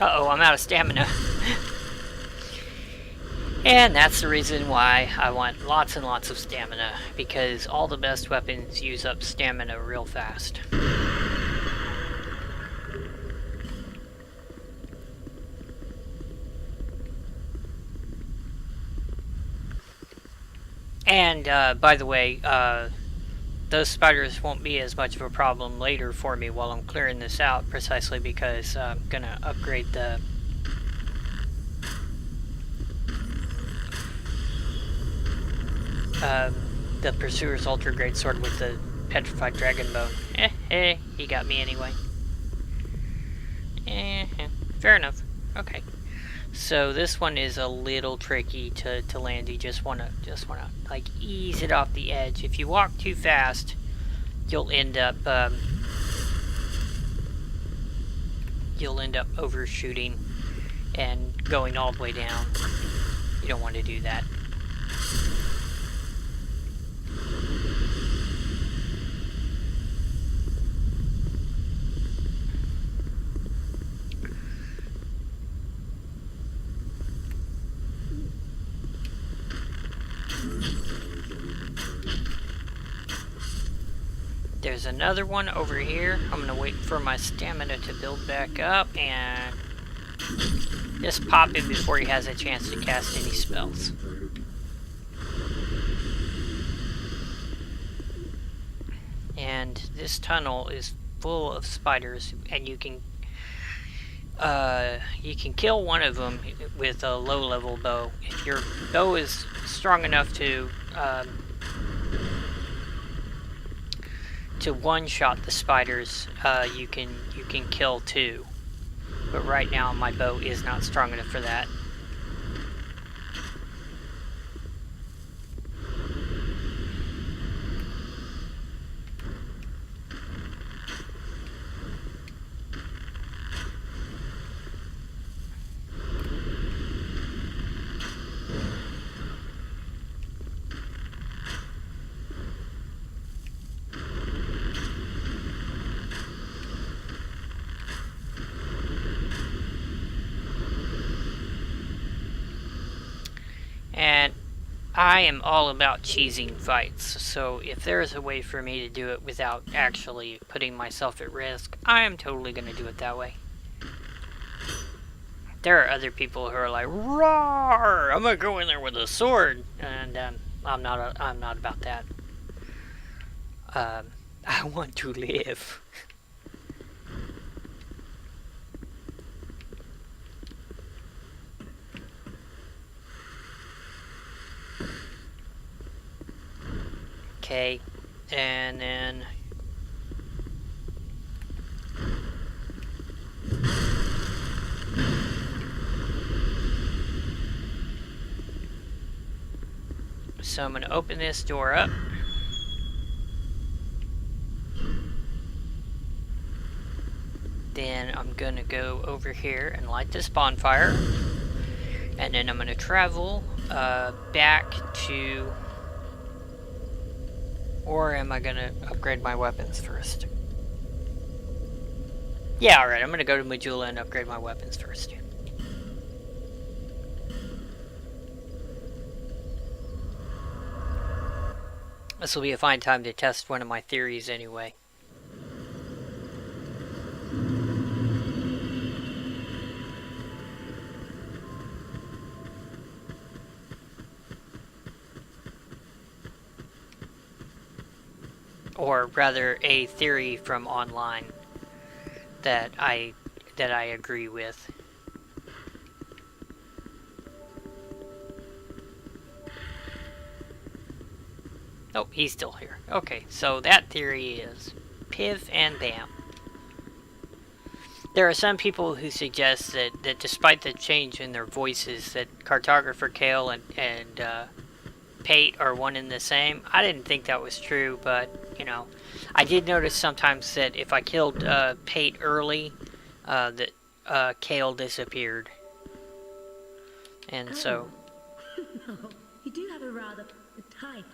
Uh-oh, I'm out of stamina. And that's the reason why I want lots and lots of stamina, because all the best weapons use up stamina real fast. And, by the way, those spiders won't be as much of a problem later for me while I'm clearing this out, precisely because I'm gonna upgrade the Pursuer's Ultra Great Sword with the Petrified Dragon Bone. He got me anyway. Fair enough. Okay. So this one is a little tricky to land. You just wanna like ease it off the edge. If you walk too fast, you'll end up overshooting and going all the way down. You don't want to do that. There's another one over here. I'm gonna wait for my stamina to build back up and just pop him before he has a chance to cast any spells. And this tunnel is full of spiders, and you can kill one of them with a low-level bow. If your bow is strong enough to one-shot the spiders, you can kill two. But right now my bow is not strong enough for that. And I am all about cheesing fights, so if there's a way for me to do it without actually putting myself at risk, I am totally going to do it that way. There are other people who are like, "Roar! I'm going to go in there with a sword," and I'm not about that. I want to live. Okay, and then so I'm going to open this door up. Then I'm going to go over here and light this bonfire. And then I'm going to travel back to... Or am I going to upgrade my weapons first? Yeah, alright, I'm going to go to Majula and upgrade my weapons first. This will be a fine time to test one of my theories anyway. Or rather, a theory from online that I agree with. Oh, he's still here. Okay, so that theory is Piv and Bam. There are some people who suggest that despite the change in their voices, that Cartographer Kale and Pate are one and the same. I didn't think that was true, but, you know, I did notice sometimes that if I killed Pate early, that Kale disappeared. And so... No, you do have a rather type.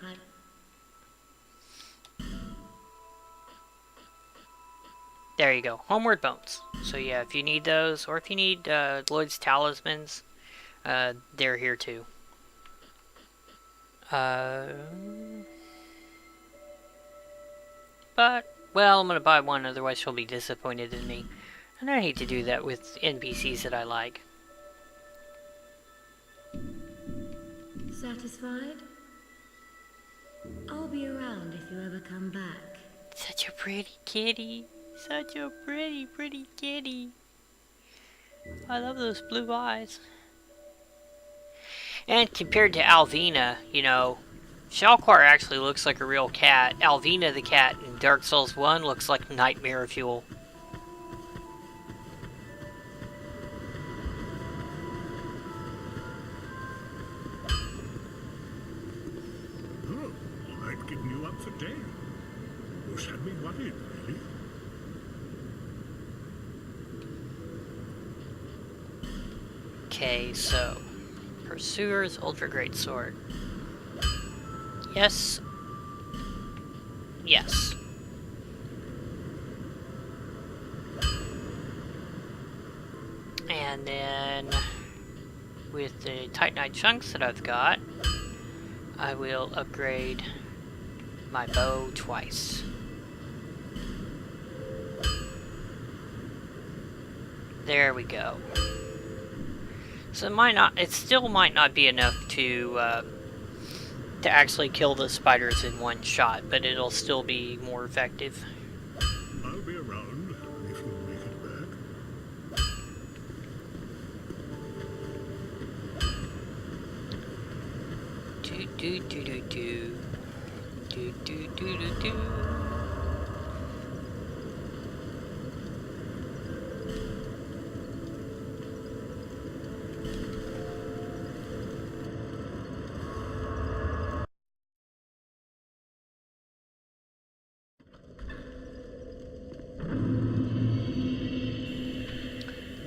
There you go. Homeward Bones. So yeah, if you need those, or if you need Lloyd's Talismans, they're here too. But, well, I'm gonna buy one, otherwise she'll be disappointed in me. And I hate to do that with NPCs that I like. Satisfied? I'll be around if you ever come back. Such a pretty kitty. Such a pretty, pretty kitty. I love those blue eyes. And compared to Alvina, you know, Shalquar actually looks like a real cat. Alvina the cat in Dark Souls 1 looks like nightmare fuel. Oh, I'd given you up for dead. You had me worried, really. Okay, so Pursuer's Ultra Great Sword. Yes. Yes. And then with the Titanite chunks that I've got, I will upgrade my bow twice. There we go. So it still might not be enough to actually kill the spiders in one shot, but it'll still be more effective. I'll be around if you make it back. Do do do do do. Do do do do do.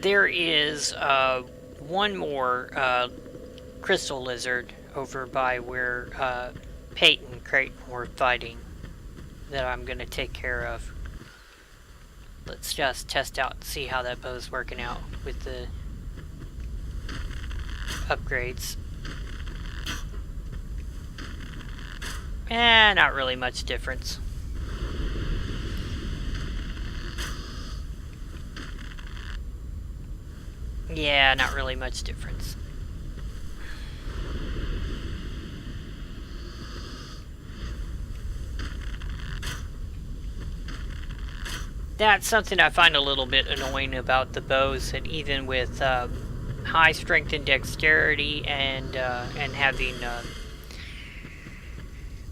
There is one more crystal lizard over by where Pate and Creighton were fighting that I'm going to take care of. Let's just test out and see how that bow's working out with the upgrades. Not really much difference. Yeah, not really much difference. That's something I find a little bit annoying about the bows, that even with high strength and dexterity and having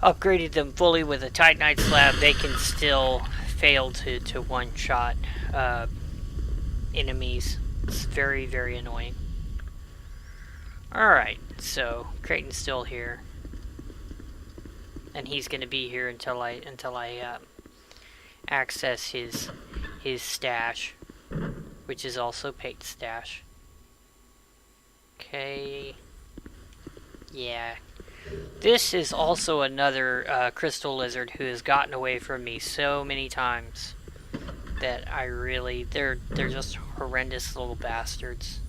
upgraded them fully with a Titanite slab, they can still fail to one-shot enemies. It's very, very annoying. Alright, so Creighton's still here. And he's gonna be here until I access his stash, which is also Pate's stash. Okay. Yeah. This is also another crystal lizard who has gotten away from me so many times that I really, they're just horrendous little bastards.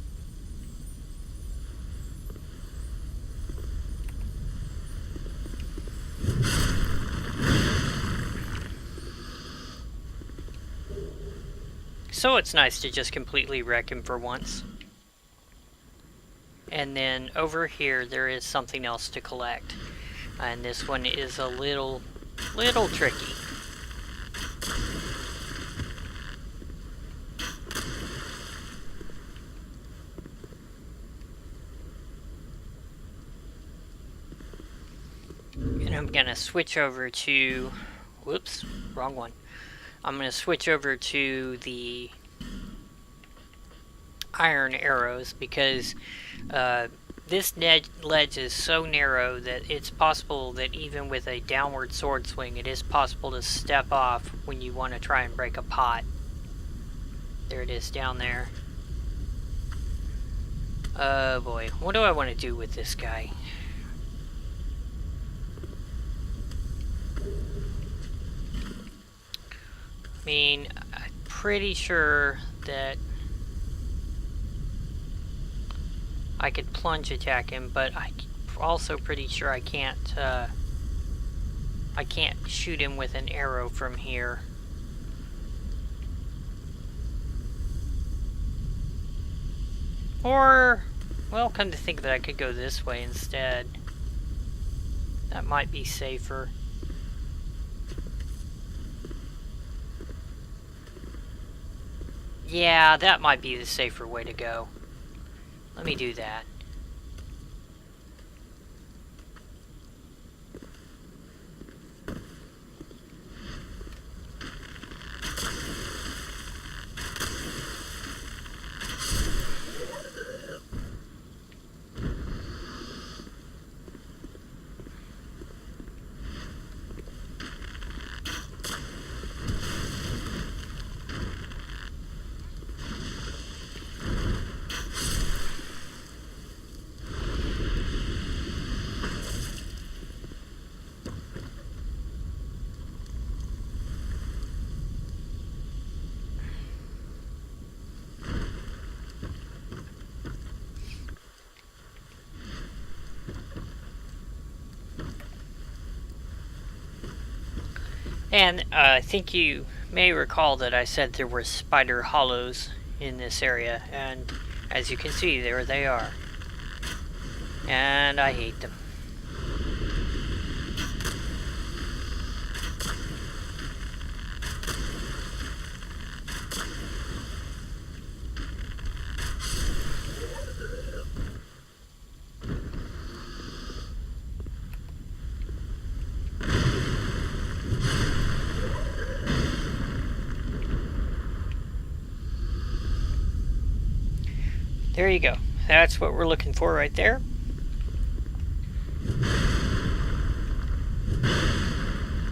So it's nice to just completely wreck him for once. And then over here there is something else to collect. And this one is a little tricky. And I'm gonna switch over to, whoops, wrong one. I'm gonna switch over to the iron arrows because this ledge is so narrow that it's possible that even with a downward sword swing, it is possible to step off when you want to try and break a pot. There it is down there. Oh boy, what do I want to do with this guy? I mean, I'm pretty sure that I could plunge attack him, but I'm also pretty sure I can't shoot him with an arrow from here. Or, well, come to think of it, I could go this way instead. That might be safer. Yeah, that might be the safer way to go. Let me do that. And I think you may recall that I said there were spider hollows in this area, and as you can see, there they are. And I hate them. There you go. That's what we're looking for right there.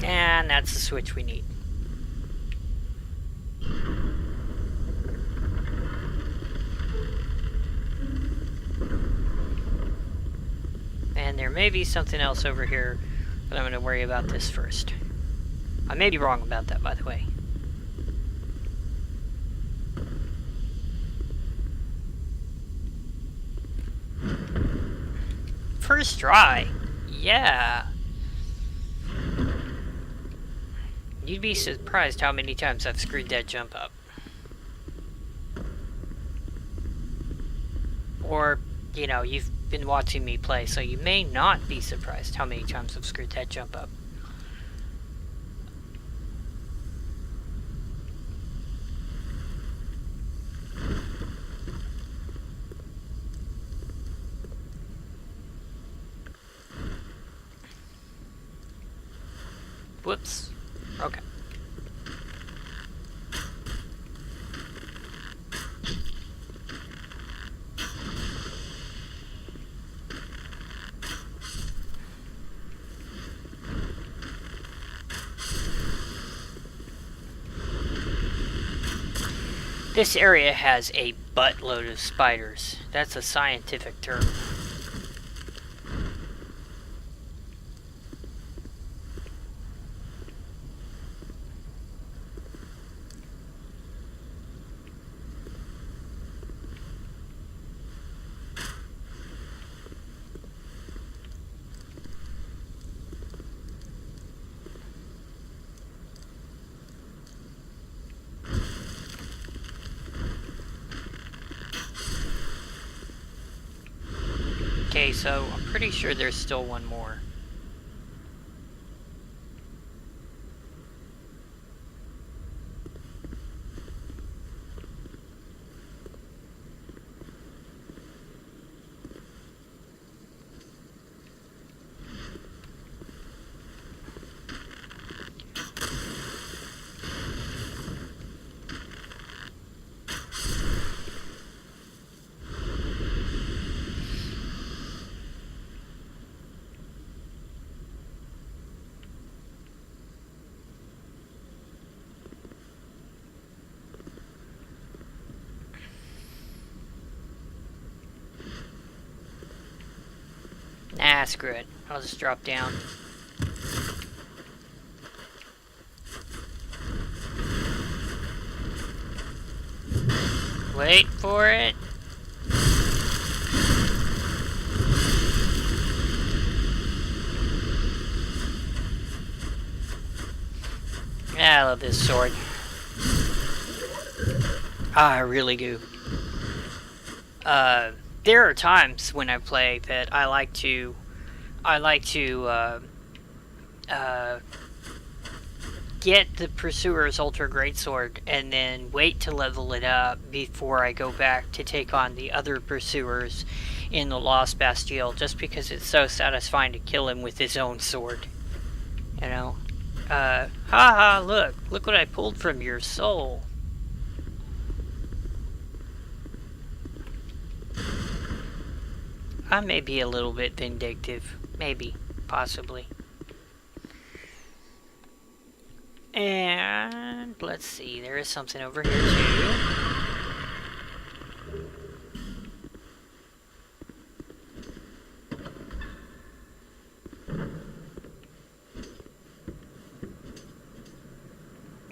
And that's the switch we need. And there may be something else over here, but I'm going to worry about this first. I may be wrong about that, by the way. First try. Yeah. You'd be surprised how many times I've screwed that jump up. Or, you know, you've been watching me play, so you may not be surprised how many times I've screwed that jump up. Whoops. Okay. This area has a buttload of spiders. That's a scientific term. Okay, so I'm pretty sure there's still one more. Nah, screw it. I'll just drop down. Wait for it. I love this sword. I really do. There are times when I play that I like to get the Pursuer's Ultra Greatsword and then wait to level it up before I go back to take on the other Pursuers in the Lost Bastille, just because it's so satisfying to kill him with his own sword. You know? Haha, look what I pulled from your soul. I may be a little bit vindictive. Maybe. Possibly. And let's see, there is something over here too.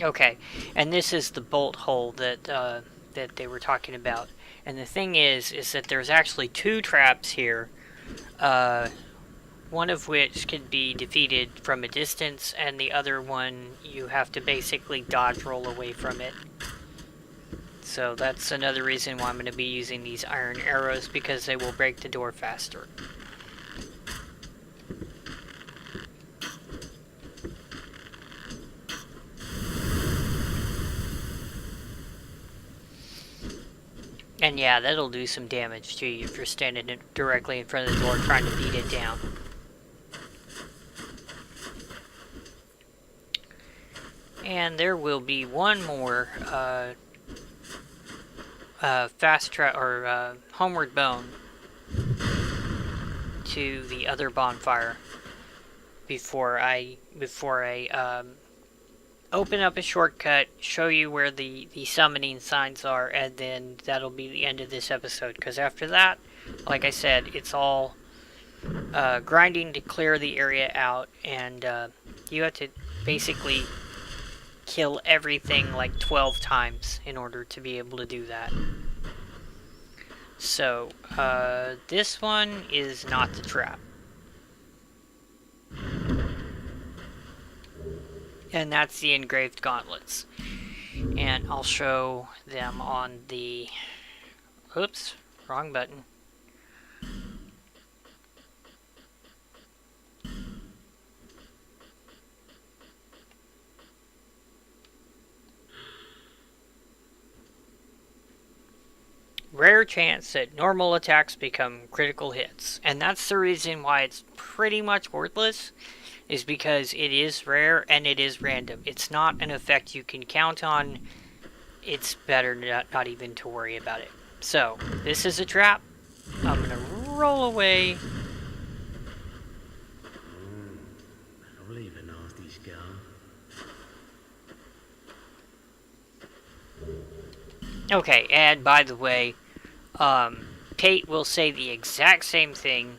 Okay, and this is the bolt hole that that they were talking about. And the thing is that there's actually two traps here. One of which can be defeated from a distance, and the other one you have to basically dodge roll away from it. So that's another reason why I'm going to be using these iron arrows, because they will break the door faster. And yeah, that'll do some damage to you if you're standing directly in front of the door trying to beat it down. And there will be one more homeward bone to the other bonfire before I open up a shortcut, show you where the summoning signs are, and then that'll be the end of this episode. Because after that, like I said, it's all grinding to clear the area out, and you have to basically kill everything like 12 times in order to be able to do that. So, this one is not the trap. And that's the engraved gauntlets. And I'll show them on the... Oops, wrong button. Rare chance that normal attacks become critical hits. And that's the reason why it's pretty much worthless, is because it is rare and it is random. It's not an effect you can count on. It's better not even to worry about it. So, this is a trap. I'm going to roll away. I'll leave a nasty scar. Okay, and by the way, Kate will say the exact same thing.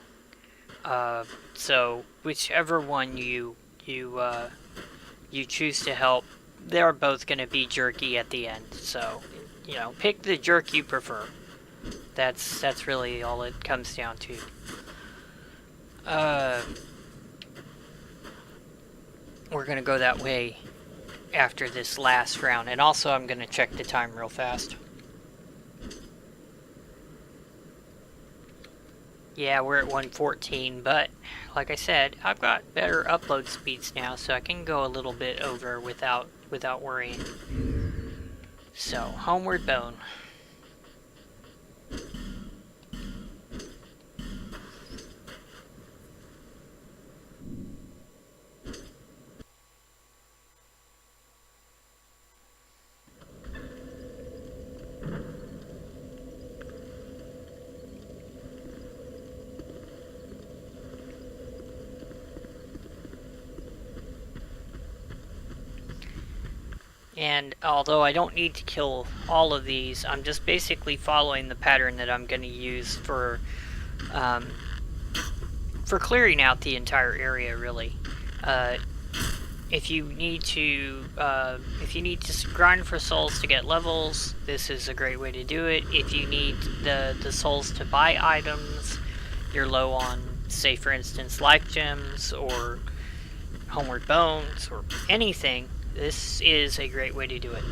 So whichever one you choose to help, they're both going to be jerky at the end. So, you know, pick the jerk you prefer. That's really all it comes down to. We're going to go that way after this last round, and also I'm going to check the time real fast. Yeah, we're at 1:14, but like I said, I've got better upload speeds now, so I can go a little bit over without worrying. So, homeward bone. And although I don't need to kill all of these, I'm just basically following the pattern that I'm going to use for for clearing out the entire area, really. If you need to grind for souls to get levels, this is a great way to do it. If you need the souls to buy items, you're low on, say for instance, life gems or homeward bones or anything, this is a great way to do it.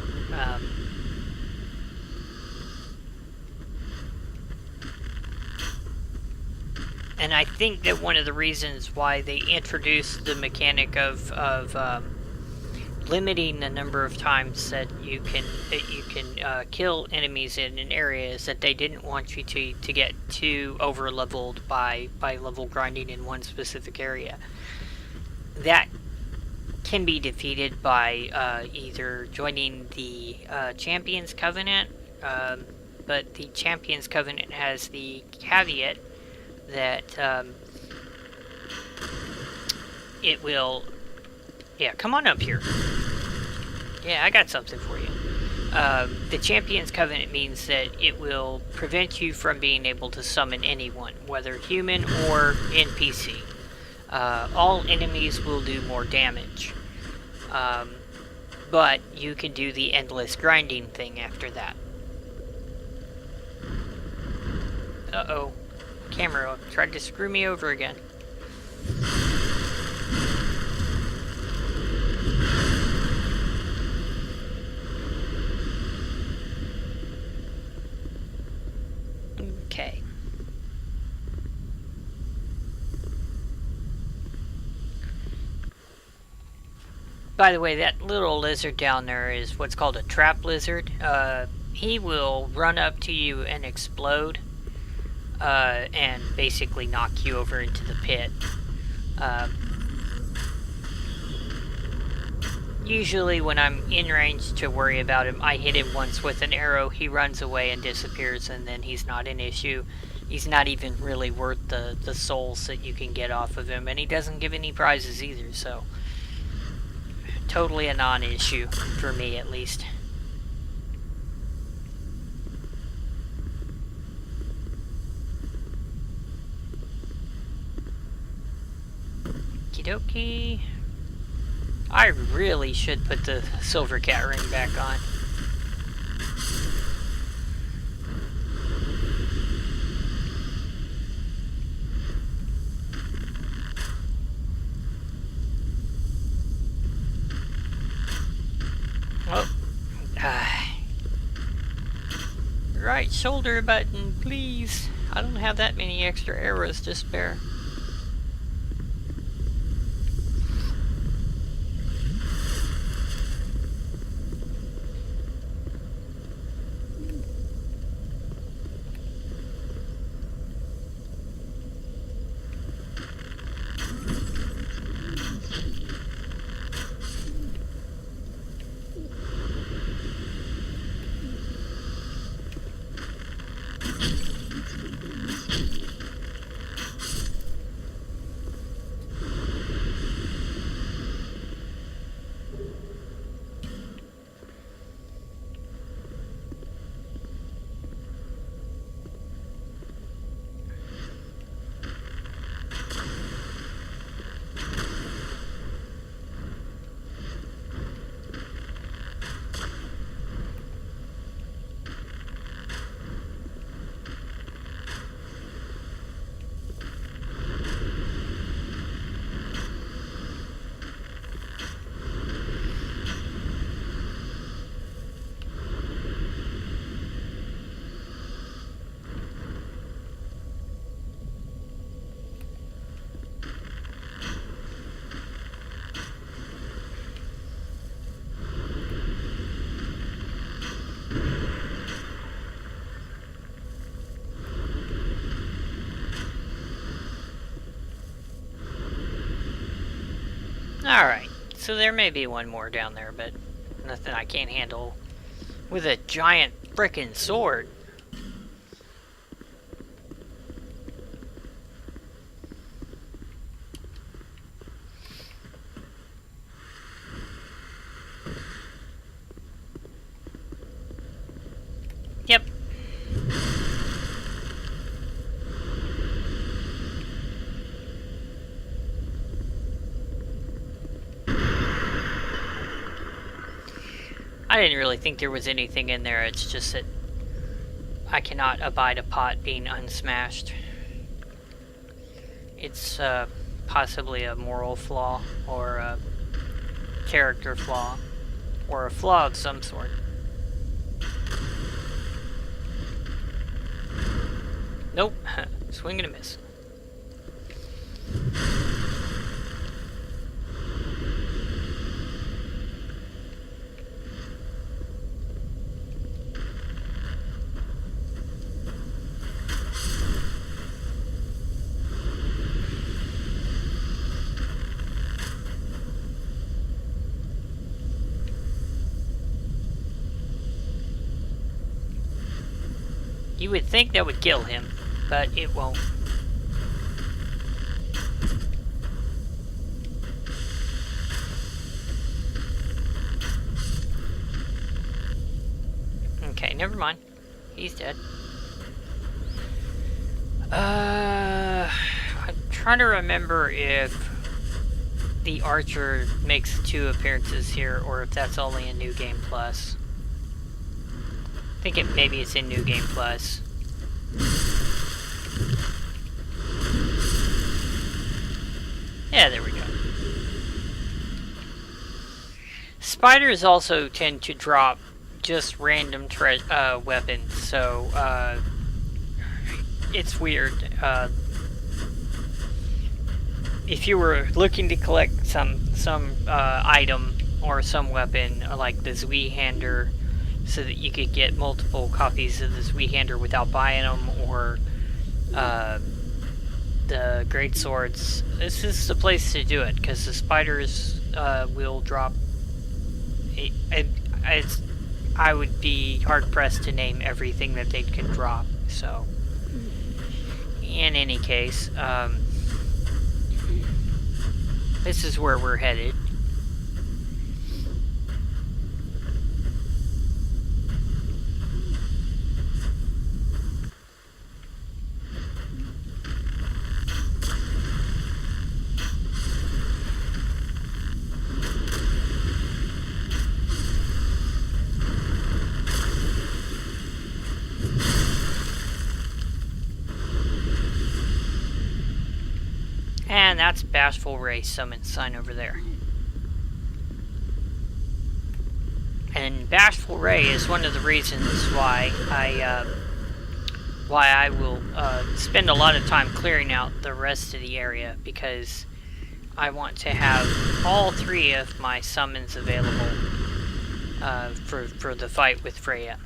And I think that one of the reasons why they introduced the mechanic of limiting the number of times that you can kill enemies in an area is that they didn't want you to get too over leveled by level grinding in one specific area. That can be defeated by either joining the Champions Covenant, but the Champions Covenant has the caveat that it will... Yeah, come on up here. Yeah, I got something for you. The Champions Covenant means that it will prevent you from being able to summon anyone, whether human or NPC. All enemies will do more damage. But you can do the endless grinding thing after that. Uh-oh. Camera tried to screw me over again. Okay. By the way, that little lizard down there is what's called a trap lizard. He will run up to you and explode. And basically knock you over into the pit. Usually when I'm in range to worry about him, I hit him once with an arrow, he runs away and disappears, and then he's not an issue. He's not even really worth the souls that you can get off of him, and he doesn't give any prizes either, so... Totally a non-issue, for me at least. Okie dokie. I really should put the silver cat ring back on. Oh. Right shoulder button, please. I don't have that many extra arrows to spare. Alright, so there may be one more down there, but nothing I can't handle with a giant frickin' sword. Yep. I didn't really think there was anything in there. It's just that I cannot abide a pot being unsmashed. It's possibly a moral flaw, or a character flaw, or a flaw of some sort. Nope. Swing and a miss. You would think that would kill him, but it won't. Okay, never mind. He's dead. I'm trying to remember if the Archer makes 2 appearances here, or if that's only in New Game Plus. I think maybe it's in New Game Plus. Yeah, there we go. Spiders also tend to drop just random weapons, so it's weird. If you were looking to collect some item or some weapon, like the Zweihander, so that you could get multiple copies of the Zweihander without buying them, or the great swords, this is the place to do it, because the spiders will drop. I would be hard pressed to name everything that they can drop. So, in any case, this is where we're headed. And that's Bashful Ray summon sign over there. And Bashful Ray is one of the reasons why I will spend a lot of time clearing out the rest of the area, because I want to have all 3 of my summons available for the fight with Freya.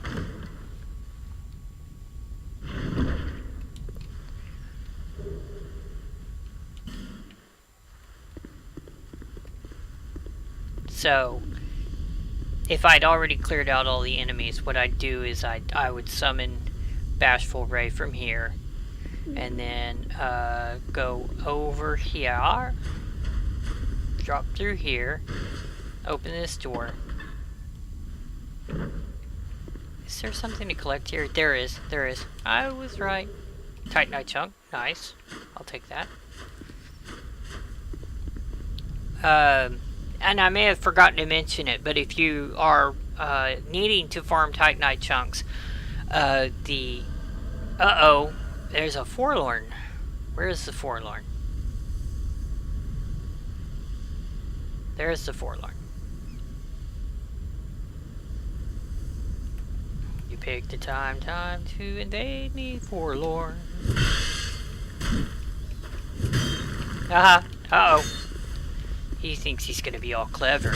So, if I'd already cleared out all the enemies, what I'd do is I would summon Bashful Ray from here, and then go over here, drop through here, open this door. Is there something to collect here? There is. I was right. Titanite chunk, nice. I'll take that. And I may have forgotten to mention it, but if you are needing to farm Titanite chunks, there's a Forlorn. Where is the Forlorn? There's the Forlorn. You picked the time to invade me, Forlorn. Uh-oh. He thinks he's gonna be all clever.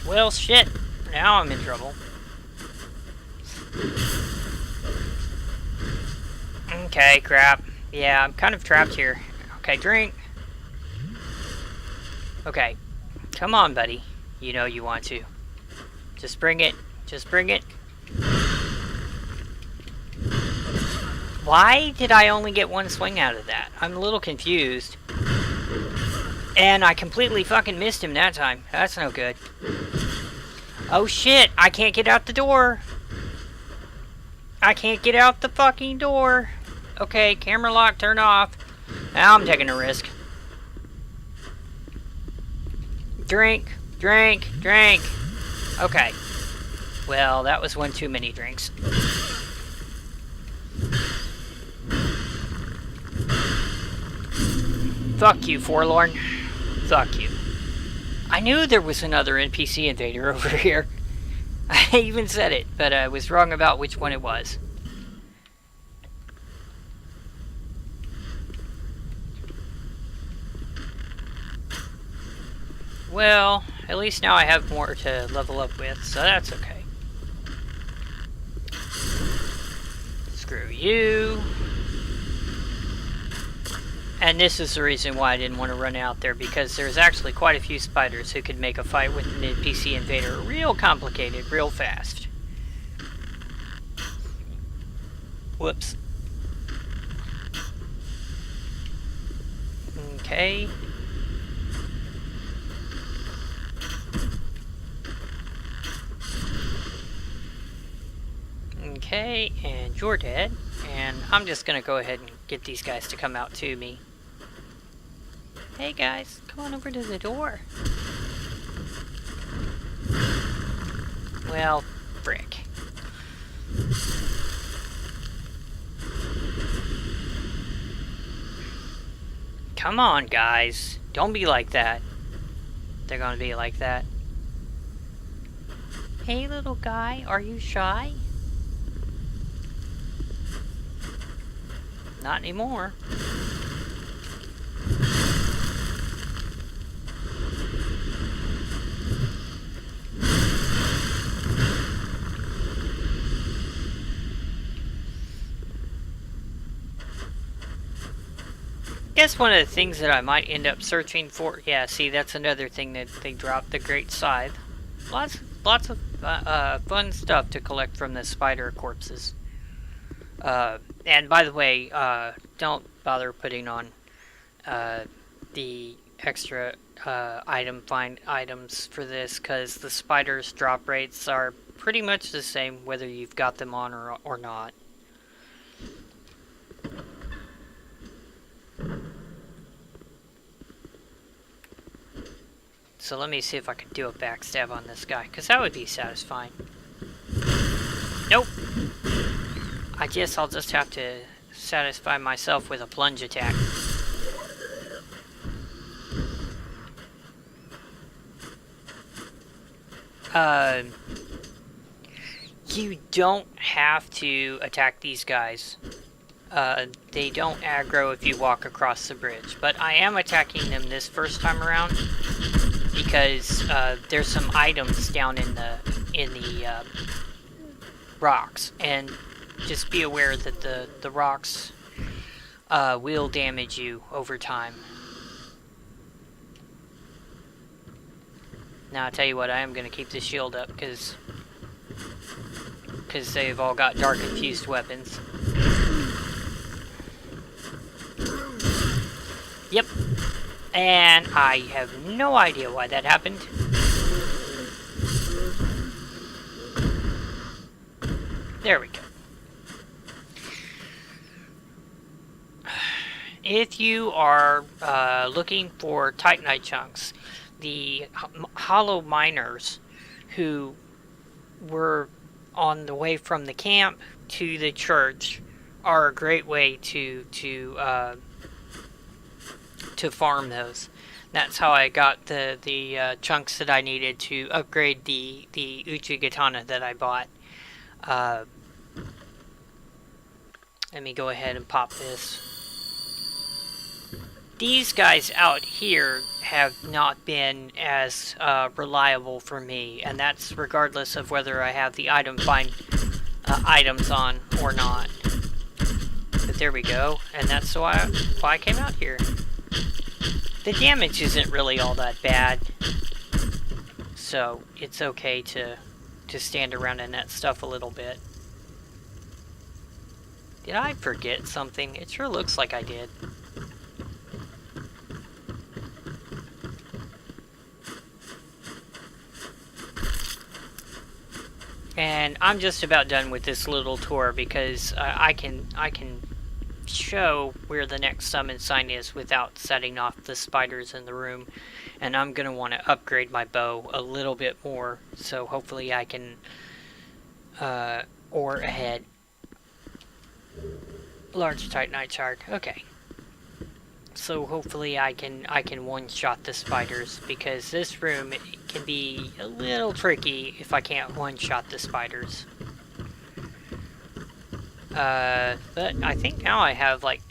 Well, shit. Now I'm in trouble. Okay, crap. Yeah, I'm kind of trapped here. Okay, drink. Okay. Come on, buddy. You know you want to. Just bring it. Just bring it. Why did I only get 1 swing out of that? I'm a little confused. And I completely fucking missed him that time. That's no good. Oh shit, I can't get out the door. I can't get out the fucking door. Okay, camera lock, turn off. Now I'm taking a risk. Drink, drink, drink. Okay. Well, that was one too many drinks. Fuck you, Forlorn. Fuck you. I knew there was another NPC invader over here. I even said it, but I was wrong about which one it was. Well, at least now I have more to level up with, so that's okay. Screw you. And this is the reason why I didn't want to run out there, because there's actually quite a few spiders who could make a fight with an NPC invader real complicated, real fast. Whoops. Okay. Okay, and you're dead. And I'm just gonna go ahead and get these guys to come out to me. Hey guys, come on over to the door. Well, frick. Come on, guys. Don't be like that. They're gonna be like that. Hey, little guy, are you shy? Not anymore. Guess one of the things that I might end up searching for, yeah, see, that's another thing that they dropped, the Great Scythe. Lots of fun stuff to collect from the spider corpses. And by the way, don't bother putting on the extra find items for this, because the spiders' drop rates are pretty much the same whether you've got them on or not. So let me see if I can do a backstab on this guy, because that would be satisfying. Nope. I guess I'll just have to satisfy myself with a plunge attack. You don't have to attack these guys. They don't aggro if you walk across the bridge, but I am attacking them this first time around because there's some items down in the rocks, and just be aware that the rocks will damage you over time. Now I'll tell you what, I am going to keep the shield up because they've all got dark infused weapons. Yep. And I have no idea why that happened. There we go. If you are looking for Titanite chunks, the hollow miners who were on the way from the camp to the church are a great way to farm those. That's how I got the chunks that I needed to upgrade the Uchigatana that I bought. Let me go ahead and pop this. These guys out here have not been as reliable for me, and that's regardless of whether I have the items on or not. But there we go, and that's why I came out here. The damage isn't really all that bad, so it's okay to stand around in that stuff a little bit. Did I forget something? It sure looks like I did. And I'm just about done with this little tour because I can show where the next summon sign is without setting off the spiders in the room. And I'm going to want to upgrade my bow a little bit more, so hopefully I can ore ahead. Large Titanite shard. Okay. So hopefully I can one-shot the spiders, because this room can be a little tricky if I can't one-shot the spiders. But I think now I have like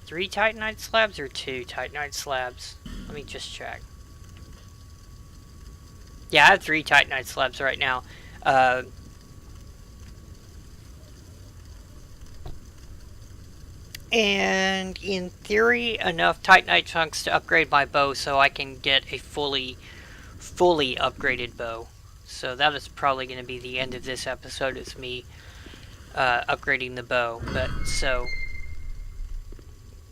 3 Titanite slabs or 2 Titanite slabs. Let me just check. Yeah, I have 3 Titanite slabs right now. And in theory, enough Titanite chunks to upgrade my bow so I can get a fully upgraded bow. So that is probably going to be the end of this episode, is me upgrading the bow. But so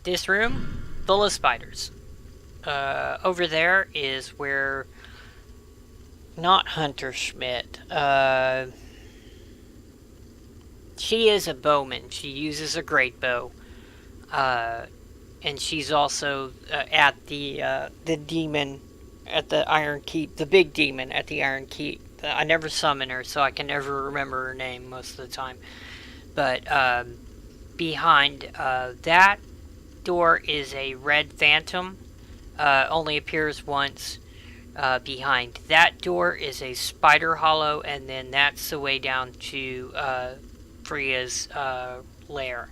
this room full of spiders. Over there is where, not Hunter Schmidt. She is a bowman. She uses a great bow. And she's also at the demon at the Iron Keep, the big demon at the Iron Keep. I never summon her, so I can never remember her name most of the time. But behind that door is a red phantom. Only appears once. Behind that door is a spider hollow, and then that's the way down to Freya's lair.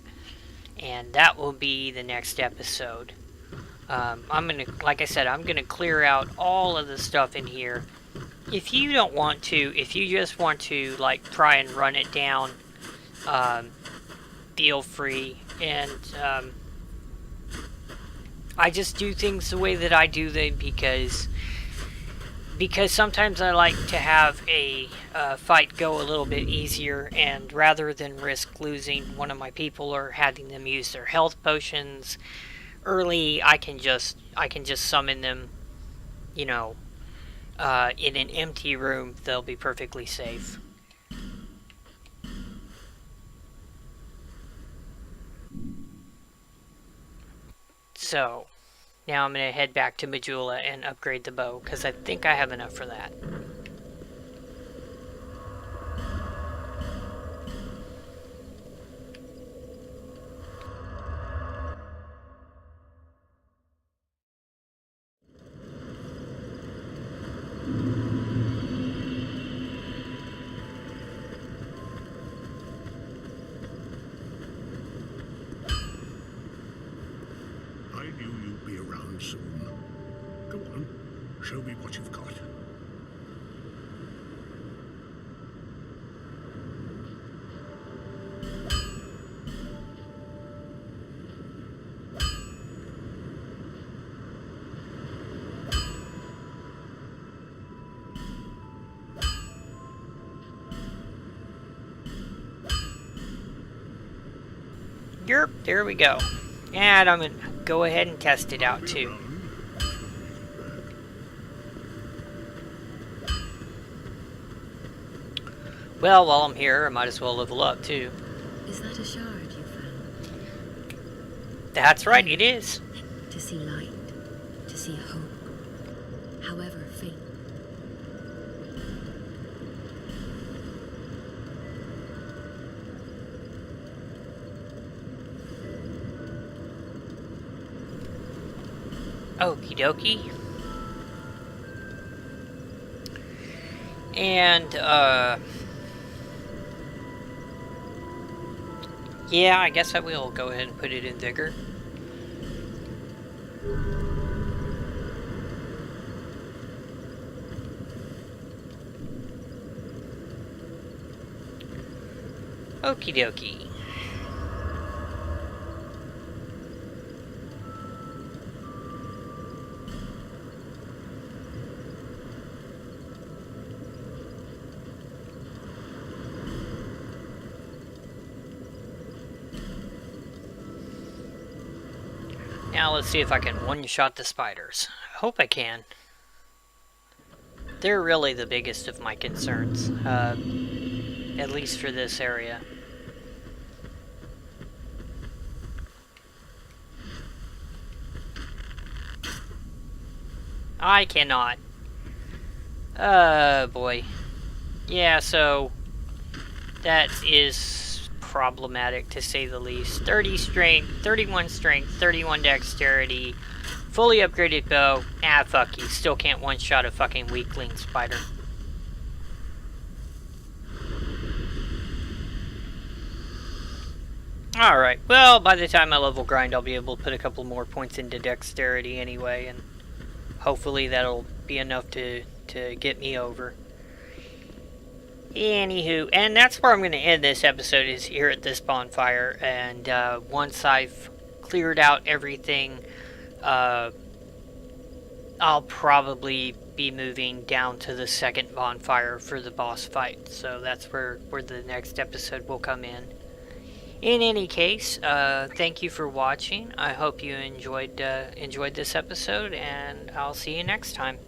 And that will be the next episode. I'm gonna, like I said, I'm gonna clear out all of the stuff in here. If you don't want to, if you just want to like try and run it down, feel free. And I just do things the way that I do them because sometimes I like to have a fight go a little bit easier, and rather than risk losing one of my people or having them use their health potions early, I can just summon them, you know, in an empty room. They'll be perfectly safe. So now I'm going to head back to Majula and upgrade the bow, because I think I have enough for that. Show me what you've got. Yerp, there we go. And I'm going to go ahead and test it out too. Well, while I'm here, I might as well level up, too. Is that a shard you found? That's right, it is. To see light, to see hope, however faint. Okie dokie. And, yeah, I guess I will go ahead and put it in vigor. Okie dokie. Now let's see if I can one-shot the spiders. I hope I can. They're really the biggest of my concerns, at least for this area. I cannot. Boy. Yeah, so that is problematic to say the least. 30 strength, 31 strength, 31 dexterity, fully upgraded bow. Ah, fuck you. Still can't one-shot a fucking weakling spider. Alright, well, by the time I level grind, I'll be able to put a couple more points into dexterity anyway, and hopefully that'll be enough to get me over. Anywho, and that's where I'm going to end this episode, is here at this bonfire, and once I've cleared out everything, I'll probably be moving down to the second bonfire for the boss fight, so that's where the next episode will come in. In any case, thank you for watching. I hope you enjoyed this episode, and I'll see you next time.